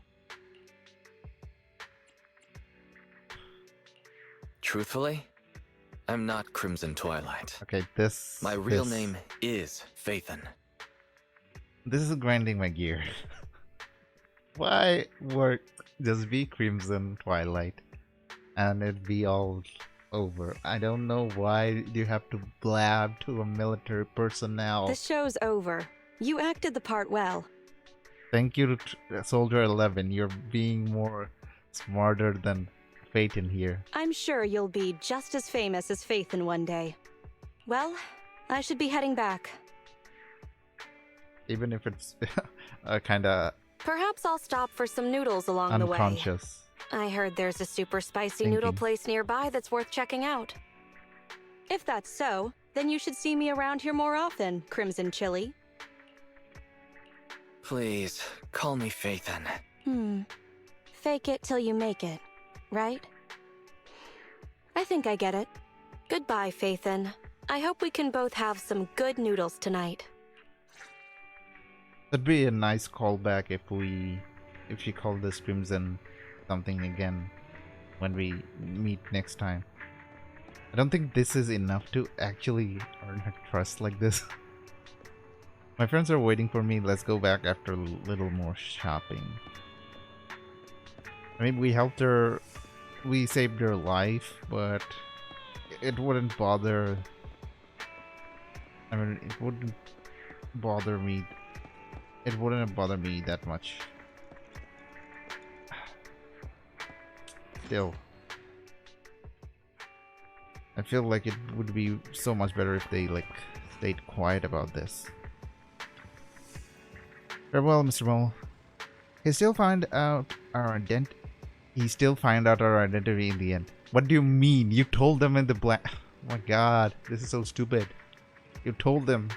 Truthfully, I'm not Crimson Twilight. Okay, this... My real name is Phaethon. This is grinding my gear. Why work? Just be Crimson Twilight and it'd be all over. I don't know why you have to blab to a military personnel. The show's over. You acted the part well. Thank you to Soldier 11. You're being more smarter than Phaethon here. I'm sure you'll be just as famous as Phaethon one day. Well, I should be heading back. Even if it's kinda Perhaps I'll stop for some noodles along the way. unconscious. I heard there's a super spicy noodle Thinking. place nearby that's worth checking out. If that's so, then you should see me around here more often, Crimson Chili. Please, call me Phaethon. Fake it till you make it, right? I think I get it. Goodbye, Phaethon. I hope we can both have some good noodles tonight. That'd be a nice callback if she called this Crimson something again when we meet next time. I don't think this is enough to actually earn her trust like this. My friends are waiting for me. Let's go back after a little more shopping. I mean, we helped her, we saved her life, but it wouldn't bother. I mean, it wouldn't bother me. It wouldn't bother me that much. Still, I feel like it would be so much better if they like stayed quiet about this. Farewell, Mr. Mole. He still find out our identity. He still find out our identity in the end. What do you mean? You told them in the black. Oh my God, this is so stupid. You told them.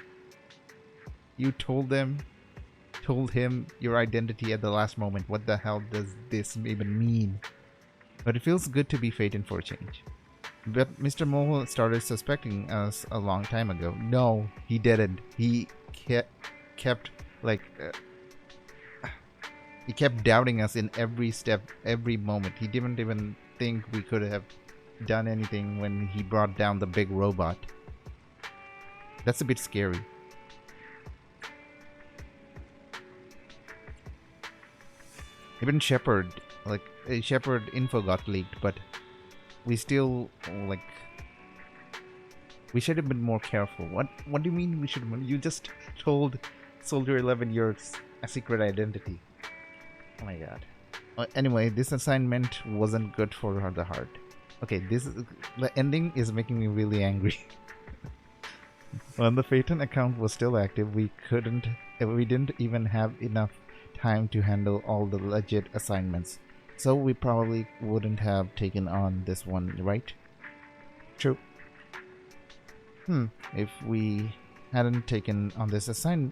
You told them. Told him your identity at the last moment. What the hell does this even mean? But it feels good to be Phaethon for a change. But Mr. Mole started suspecting us a long time ago. No, he didn't. He kept like he kept doubting us in every step, every moment. He didn't even think we could have done anything when he brought down the big robot. That's a bit scary. Even Shepard, like Shepard info got leaked, but we still like we should have been more careful. What do you mean we should have been? You just told Soldier 11 your secret identity. Oh my God. Anyway, this assignment wasn't good for the heart. Okay, the ending is making me really angry. When the Phaeton account was still active, we didn't even have enough time to handle all the legit assignments. So we probably wouldn't have taken on this one, right? True. If we hadn't taken on this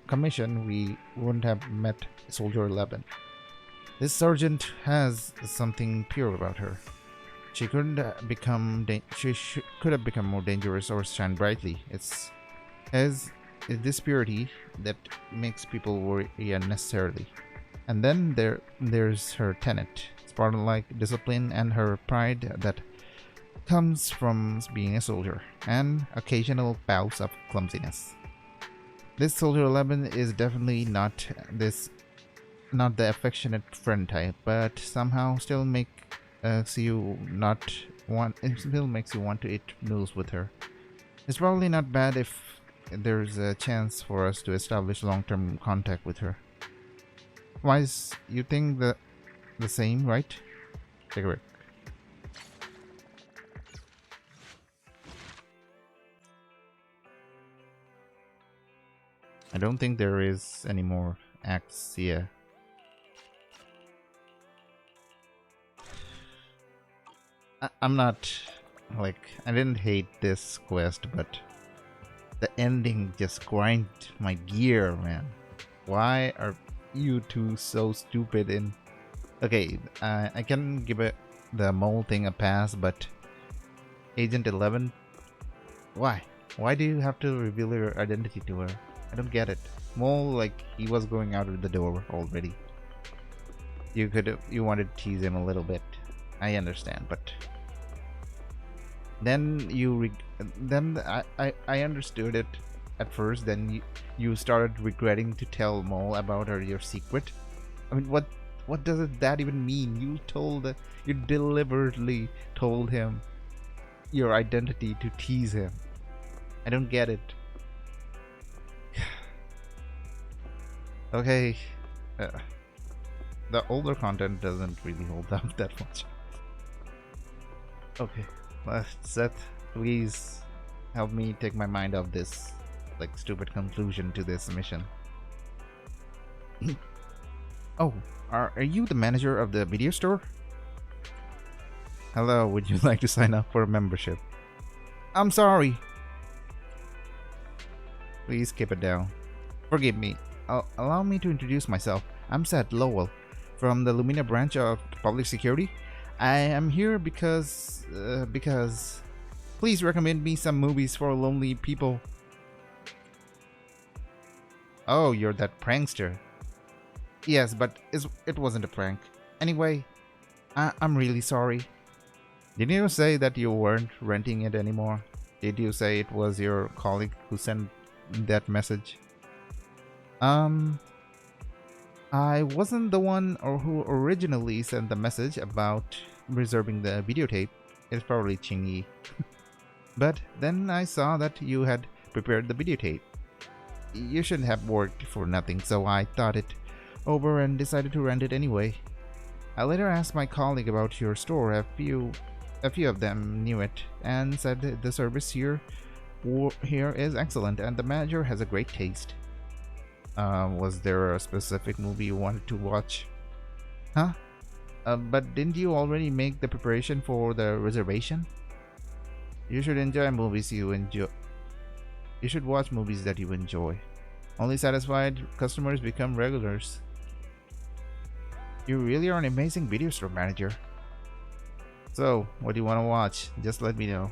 commission, we wouldn't have met Soldier 11. This sergeant has something pure about her. She couldn't become could have become more dangerous or shine brightly. It's this purity that makes people worry unnecessarily. And then there's her tenet, Spartan-like discipline, and her pride that comes from being a soldier, and occasional bouts of clumsiness. This Soldier 11 is definitely not the affectionate friend type, but somehow still makes you want to eat noodles with her. It's probably not bad if there's a chance for us to establish long-term contact with her. Wise, you think the same, right? Take a break. I don't think there is any more acts here. I'm not, like, I didn't hate this quest, but the ending just grind my gear, man. Why are you two so stupid? Okay, I can give the mole thing a pass, but Agent 11, why do you have to reveal your identity to her? I don't get it. Mole, like, he was going out of the door already. You wanted to tease him a little bit. I understand, but then I understood it at first. Then you started regretting to tell Mole about your secret. I mean, what does that even mean? You deliberately told him your identity to tease him. I don't get it. Okay, the older content doesn't really hold up that much. Okay, Seth, please help me take my mind off this, like, stupid conclusion to this mission. Oh, are you the manager of the video store? Hello, would you like to sign up for a membership? I'm sorry. Please keep it down. Forgive me. Allow me to introduce myself. I'm Seth Lowell from the Lumina branch of Public Security. I am here because please recommend me some movies for lonely people. Oh, you're that prankster. Yes, but it wasn't a prank. Anyway, I'm really sorry. Didn't you say that you weren't renting it anymore? Did you say it was your colleague who sent that message? I wasn't the one who originally sent the message about reserving the videotape. It's probably Chingy. But then I saw that you had prepared the videotape. You shouldn't have worked for nothing, so I thought it over and decided to rent it anyway. I later asked my colleague about your store. A few of them knew it and said the service here is excellent and the manager has a great taste. Was there a specific movie you wanted to watch? Huh? But didn't you already make the preparation for the reservation? You should enjoy movies you enjoy. You should watch movies that you enjoy. Only satisfied customers become regulars. You really are an amazing video store manager. So, what do you want to watch? Just let me know.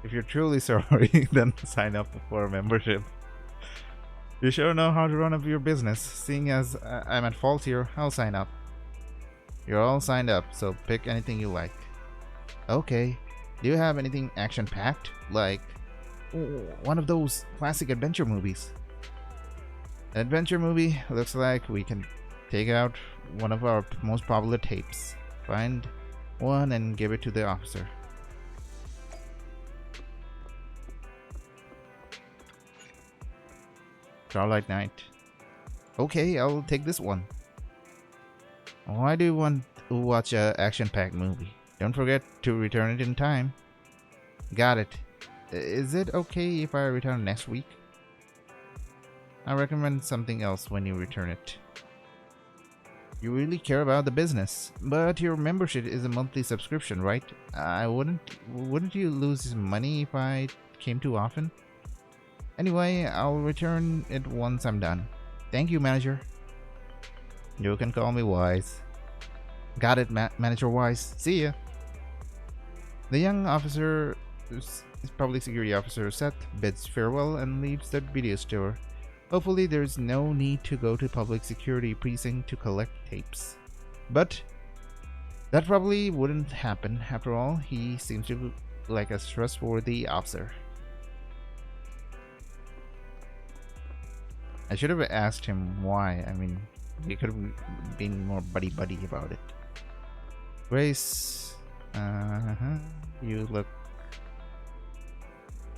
If you're truly sorry, then sign up for a membership. You sure know how to run up your business. Seeing as I'm at fault here, I'll sign up. You're all signed up, so pick anything you like. Okay. Do you have anything action-packed? Like one of those classic adventure movies? An adventure movie? Looks like we can take out one of our most popular tapes. Find one and give it to the officer. Starlight Night. Okay, I'll take this one. Why do you want to watch an action-packed movie? Don't forget to return it in time. Got it. Is it okay if I return next week? I recommend something else when you return it. You really care about the business, but your membership is a monthly subscription, right? Wouldn't you lose money if I came too often? Anyway, I'll return it once I'm done. Thank you, manager. You can call me Wise. Got it, Manager Wise. See ya. The young officer, public security officer Seth, bids farewell and leaves the video store. Hopefully there's no need to go to public security precinct to collect tapes. But that probably wouldn't happen. After all, he seems to be like a trustworthy officer. I should have asked him why. I mean, we could have been more buddy-buddy about it. Grace, you look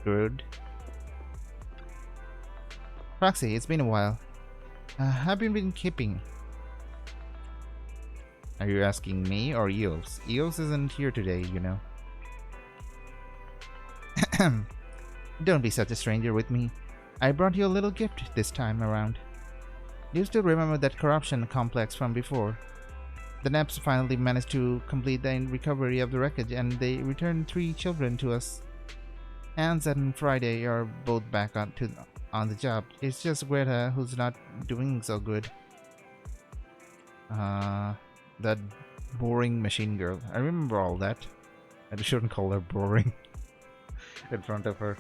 good. Roxy, it's been a while. Have you been keeping? Are you asking me or Eos? Eos isn't here today, you know. Don't be such a stranger with me. I brought you a little gift this time around. Do you still remember that corruption complex from before? The Neps finally managed to complete the recovery of the wreckage and they returned 3 children to us. Hans and Friday are both back on the job. It's just Greta who's not doing so good. That boring machine girl. I remember all that. I shouldn't call her boring in front of her.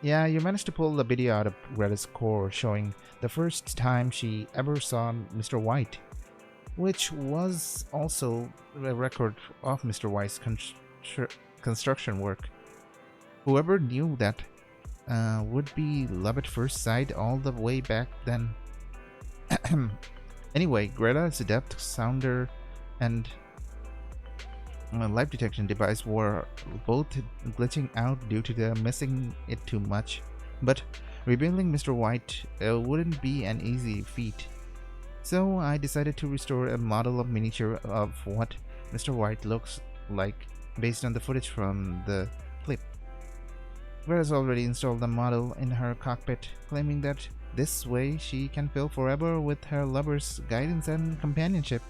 Yeah, you managed to pull the video out of Greta's core showing the first time she ever saw Mr. White, which was also a record of Mr. White's construction work. Whoever knew that would be love at first sight all the way back then. Anyway, Greta's depth sounder and life detection device were both glitching out due to the missing it too much. But rebuilding Mr. White wouldn't be an easy feat. So I decided to restore a model of miniature of what Mr. White looks like based on the footage from the clip. Greta's already installed the model in her cockpit, claiming that this way she can feel forever with her lover's guidance and companionship.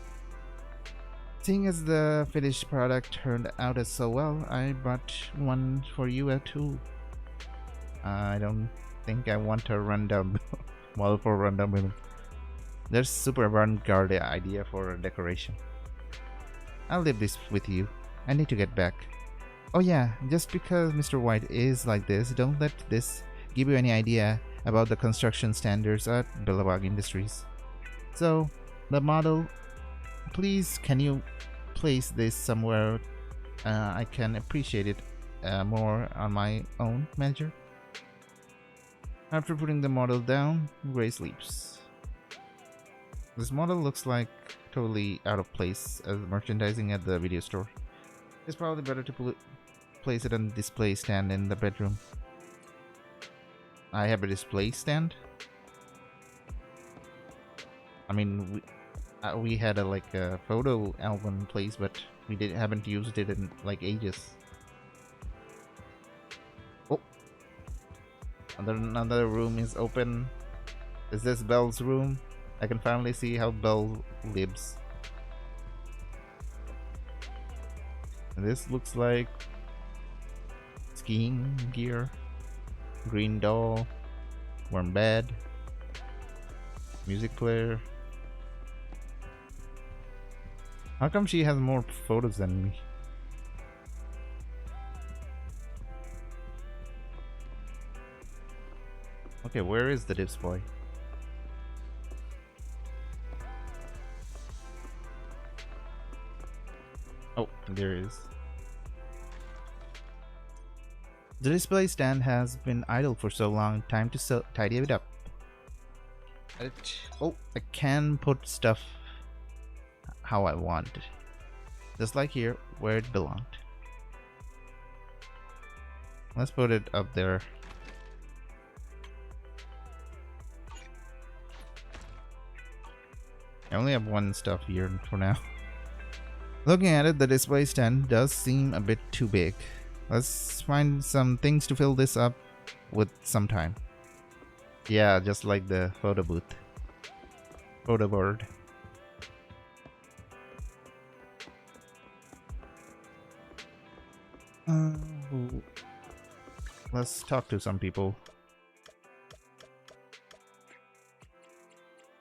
Seeing as the finished product turned out as so well, I brought one for you too. I don't think I want a rundown model for rundown women. There's super avant-garde idea for a decoration. I'll leave this with you. I need to get back. Oh yeah, just because Mr. White is like this, don't let this give you any idea about the construction standards at Billabong Industries. So, the model, please can you place this somewhere I can appreciate it more on my own, manager? After putting the model down, Grace leaves. This model looks like totally out of place as merchandising at the video store. It's probably better to place it on the display stand in the bedroom. I have a display stand? I mean, we had like a photo album place, but we haven't used it in like ages. Oh, another room is open. Is this Belle's room? I can finally see how Belle lives. And this looks like skiing gear, green doll, warm bed, music player. How come she has more photos than me? Okay, where is the Dips boy? Oh, there it is. The display stand has been idle for so long, time to tidy it up. Oh, I can put stuff how I want. Just like here, where it belonged. Let's put it up there. I only have one stuff here for now. Looking at it, the display stand does seem a bit too big. Let's find some things to fill this up with some time. Yeah, just like the photo booth. Photo board. Let's talk to some people.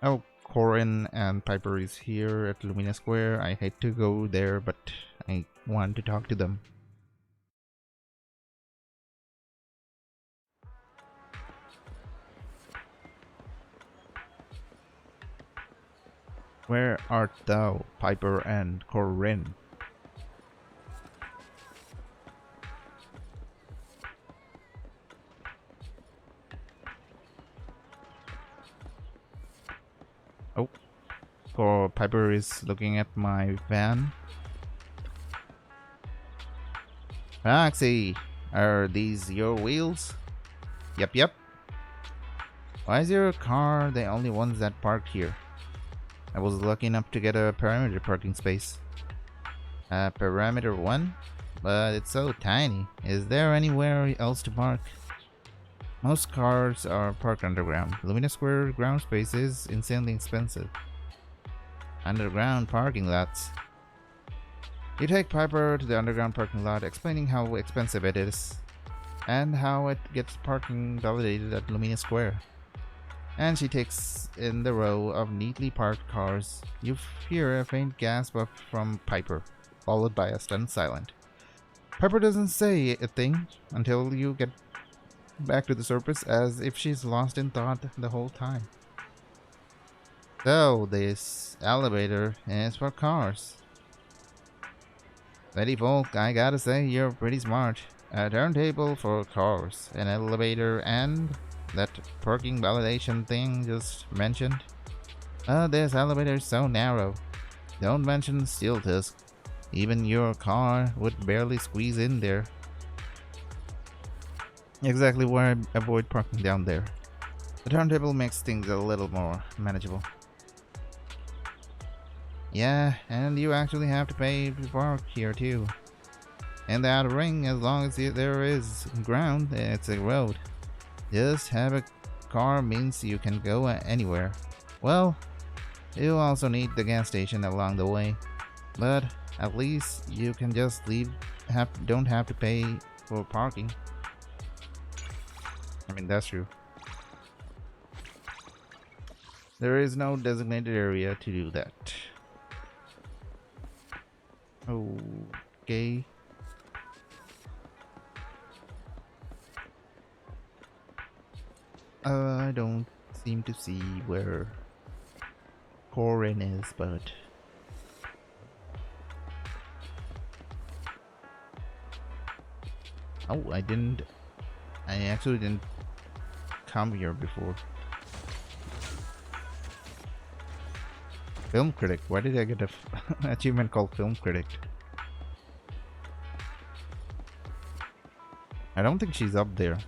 Oh, Corin and Piper is here at Lumina Square. I hate to go there, but I want to talk to them. Where art thou, Piper and Corin? Oh, Piper is looking at my van. Roxy, are these your wheels? Yep. Why is your car the only ones that parked here? I was lucky enough to get a perimeter parking space. Perimeter 1? But it's so tiny. Is there anywhere else to park? Most cars are parked underground. Lumina Square ground space is insanely expensive. Underground parking lots. You take Piper to the underground parking lot, explaining how expensive it is and how it gets parking validated at Lumina Square. And she takes in the row of neatly parked cars. You hear a faint gasp from Piper, followed by a stunned silence. Piper doesn't say a thing until you get back to the surface, as if she's lost in thought the whole time. So, this elevator is for cars. Lady Volk, I gotta say, you're pretty smart. A turntable for cars, an elevator, and that parking validation thing just mentioned. This elevator is so narrow. Don't mention Steel Tusk. Even your car would barely squeeze in there. Exactly why I avoid parking down there. The turntable makes things a little more manageable. Yeah, and you actually have to pay to park here too. And the outer ring, as long as there is ground, it's a road. Just have a car means you can go anywhere. Well, you also need the gas station along the way, but at least you can just leave. Don't have to pay for parking. I mean, that's true. There is no designated area to do that. Okay. I don't seem to see where Corin is, but oh, I actually didn't come here before. Film critic. Why did I get a achievement called film critic? I don't think she's up there.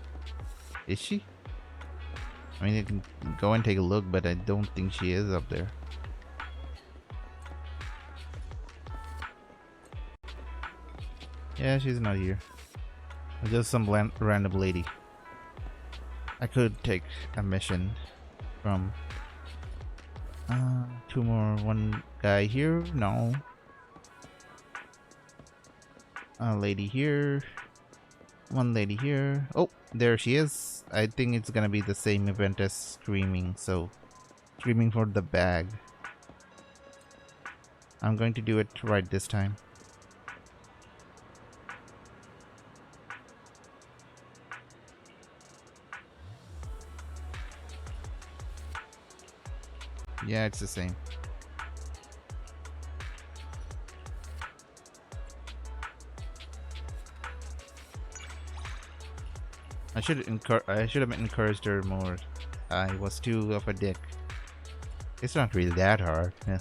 Is she? I mean, you can go and take a look, but I don't think she is up there. Yeah, she's not here. Just some random lady. I could take a mission from two more. One guy here. No. A lady here. One lady here. Oh, there she is. I think it's gonna be the same event as Screaming, so Screaming for the bag. I'm going to do it right this time. Yeah, it's the same. I should have encouraged her more. I was too of a dick. It's not really that hard. Yeah.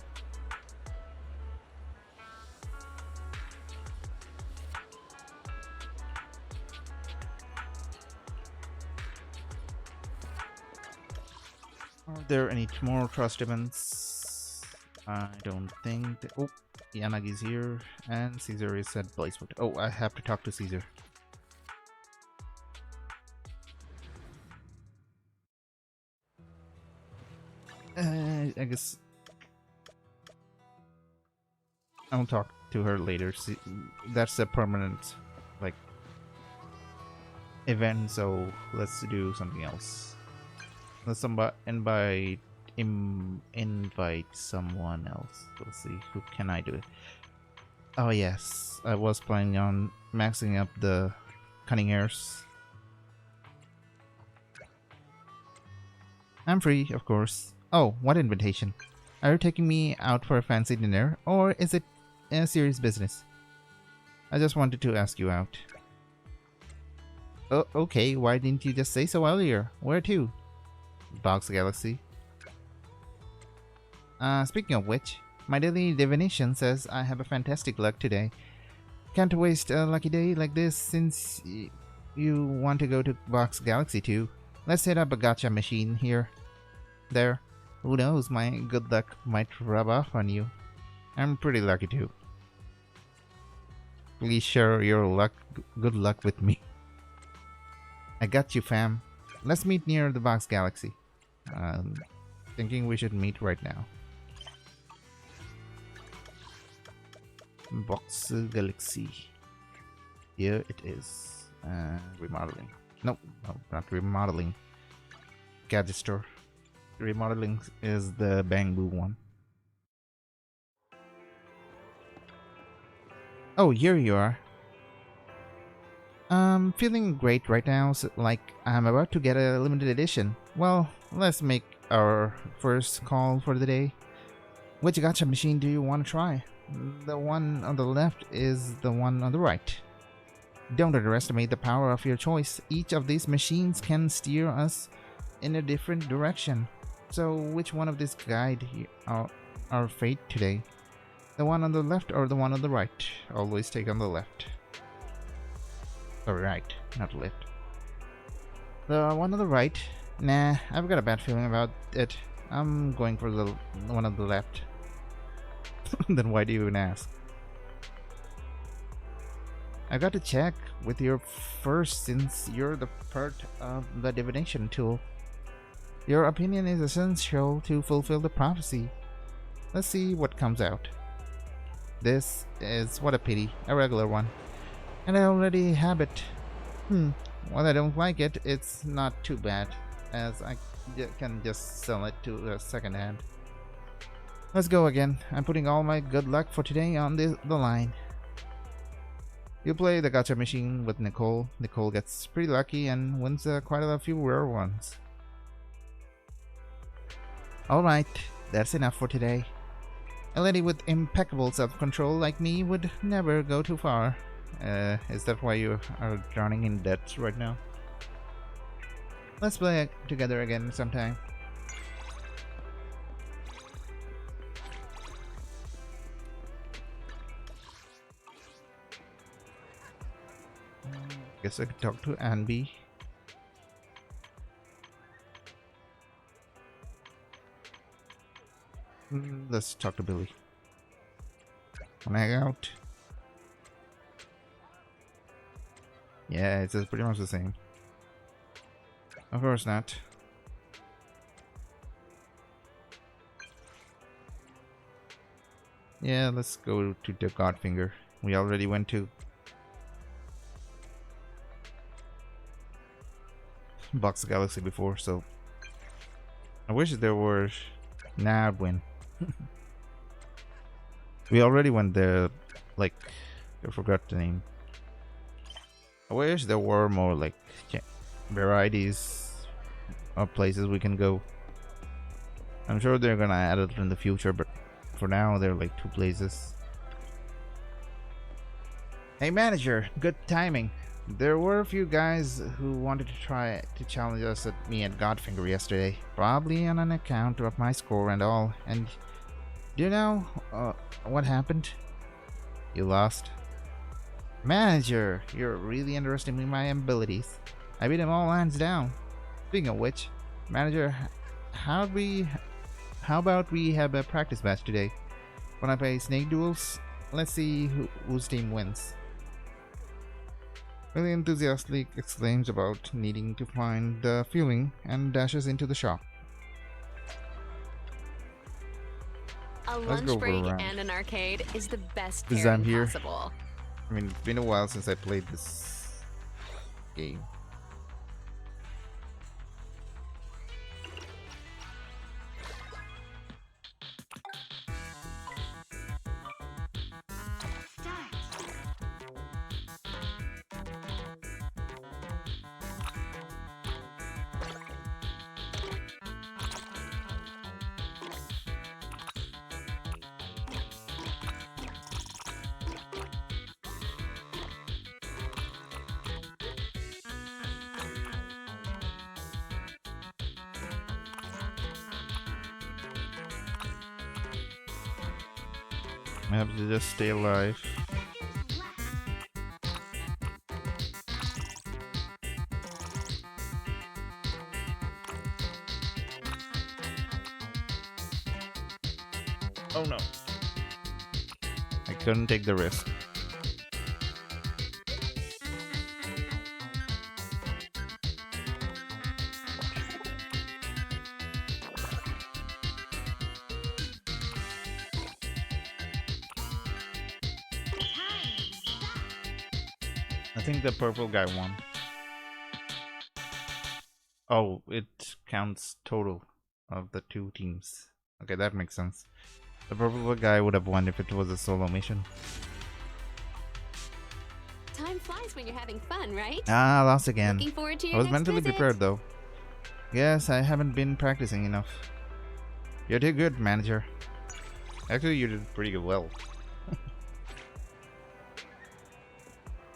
Are there any more trust events? I don't think. Oh, Yanagi's here, and Caesar is at Blazewood. Oh, I have to talk to Caesar. I guess I'll talk to her later. See, that's a permanent, like, event, so let's do something else. Let's invite someone else. Let's see, who can I do it? Oh yes, I was planning on maxing up the cunning hairs. I'm free, of course. Oh, what invitation? Are you taking me out for a fancy dinner, or is it a serious business? I just wanted to ask you out. Oh, okay, why didn't you just say so earlier? Where to? Box Galaxy. Speaking of which, my daily divination says I have a fantastic luck today. Can't waste a lucky day like this since you want to go to Box Galaxy too. Let's set up a gacha machine here. There. Who knows, my good luck might rub off on you. I'm pretty lucky too. Please share your good luck with me. I got you, fam. Let's meet near the Box Galaxy. Thinking we should meet right now. Box Galaxy. Here it is. Remodeling. No, not remodeling. Gadget store. Remodeling is the Bamboo one. Oh, here you are. I'm feeling great right now, so, like I'm about to get a limited edition. Well, let's make our first call for the day. Which gacha machine do you want to try? The one on the left is the one on the right. Don't underestimate the power of your choice. Each of these machines can steer us in a different direction. So which one of these guide our fate today? The one on the left or the one on the right? Always take on the left. Or right, not left. The one on the right? Nah, I've got a bad feeling about it. I'm going for the one on the left. Then why do you even ask? I got to check with you first since you're the part of the divination tool. Your opinion is essential to fulfill the prophecy. Let's see what comes out. This is, what a pity, a regular one. And I already have it. While I don't like it, it's not too bad, as I can just sell it to a second hand. Let's go again. I'm putting all my good luck for today on the line. You play the gacha machine with Nicole. Nicole gets pretty lucky and wins quite a few rare ones. Alright, that's enough for today. A lady with impeccable self-control like me would never go too far. Is that why you are drowning in debt right now? Let's play together again sometime. Guess I could talk to Anby. Let's talk to Billy. Wanna hang out? Yeah, it's pretty much the same. Of course not. Yeah, let's go to the Godfinger. We already went to Box Galaxy before, so I wish there were. Nah, I'd win. We already went there, like, I forgot the name. I wish there were more, like, varieties of places we can go. I'm sure they're gonna add it in the future, but for now, they're like 2 places. Hey manager, good timing. There were a few guys who wanted to try to challenge us at me at Godfinger yesterday, probably on an account of my score and all. And do you know what happened? You lost. Manager, you're really underestimating my abilities. I beat them all hands down. Speaking of which, manager, how about we have a practice match today? Wanna play snake duels? Let's see whose team wins. Really enthusiastically exclaims about needing to find the feeling and dashes into the shop. A Let's lunch go for a break round. and an arcade is the best Because I'm pairing here. possible. I mean, it's been a while since I played this game. I have to just stay alive. Oh no. I couldn't take the risk. I think the purple guy won. Oh, it counts total of the two teams. Okay, that makes sense. The purple guy would have won if it was a solo mission. Time flies when you're having fun, right? Ah, lost again. Looking forward to your I was next mentally visit. prepared though. Yes, I haven't been practicing enough. You did good, manager. Actually, you did pretty well.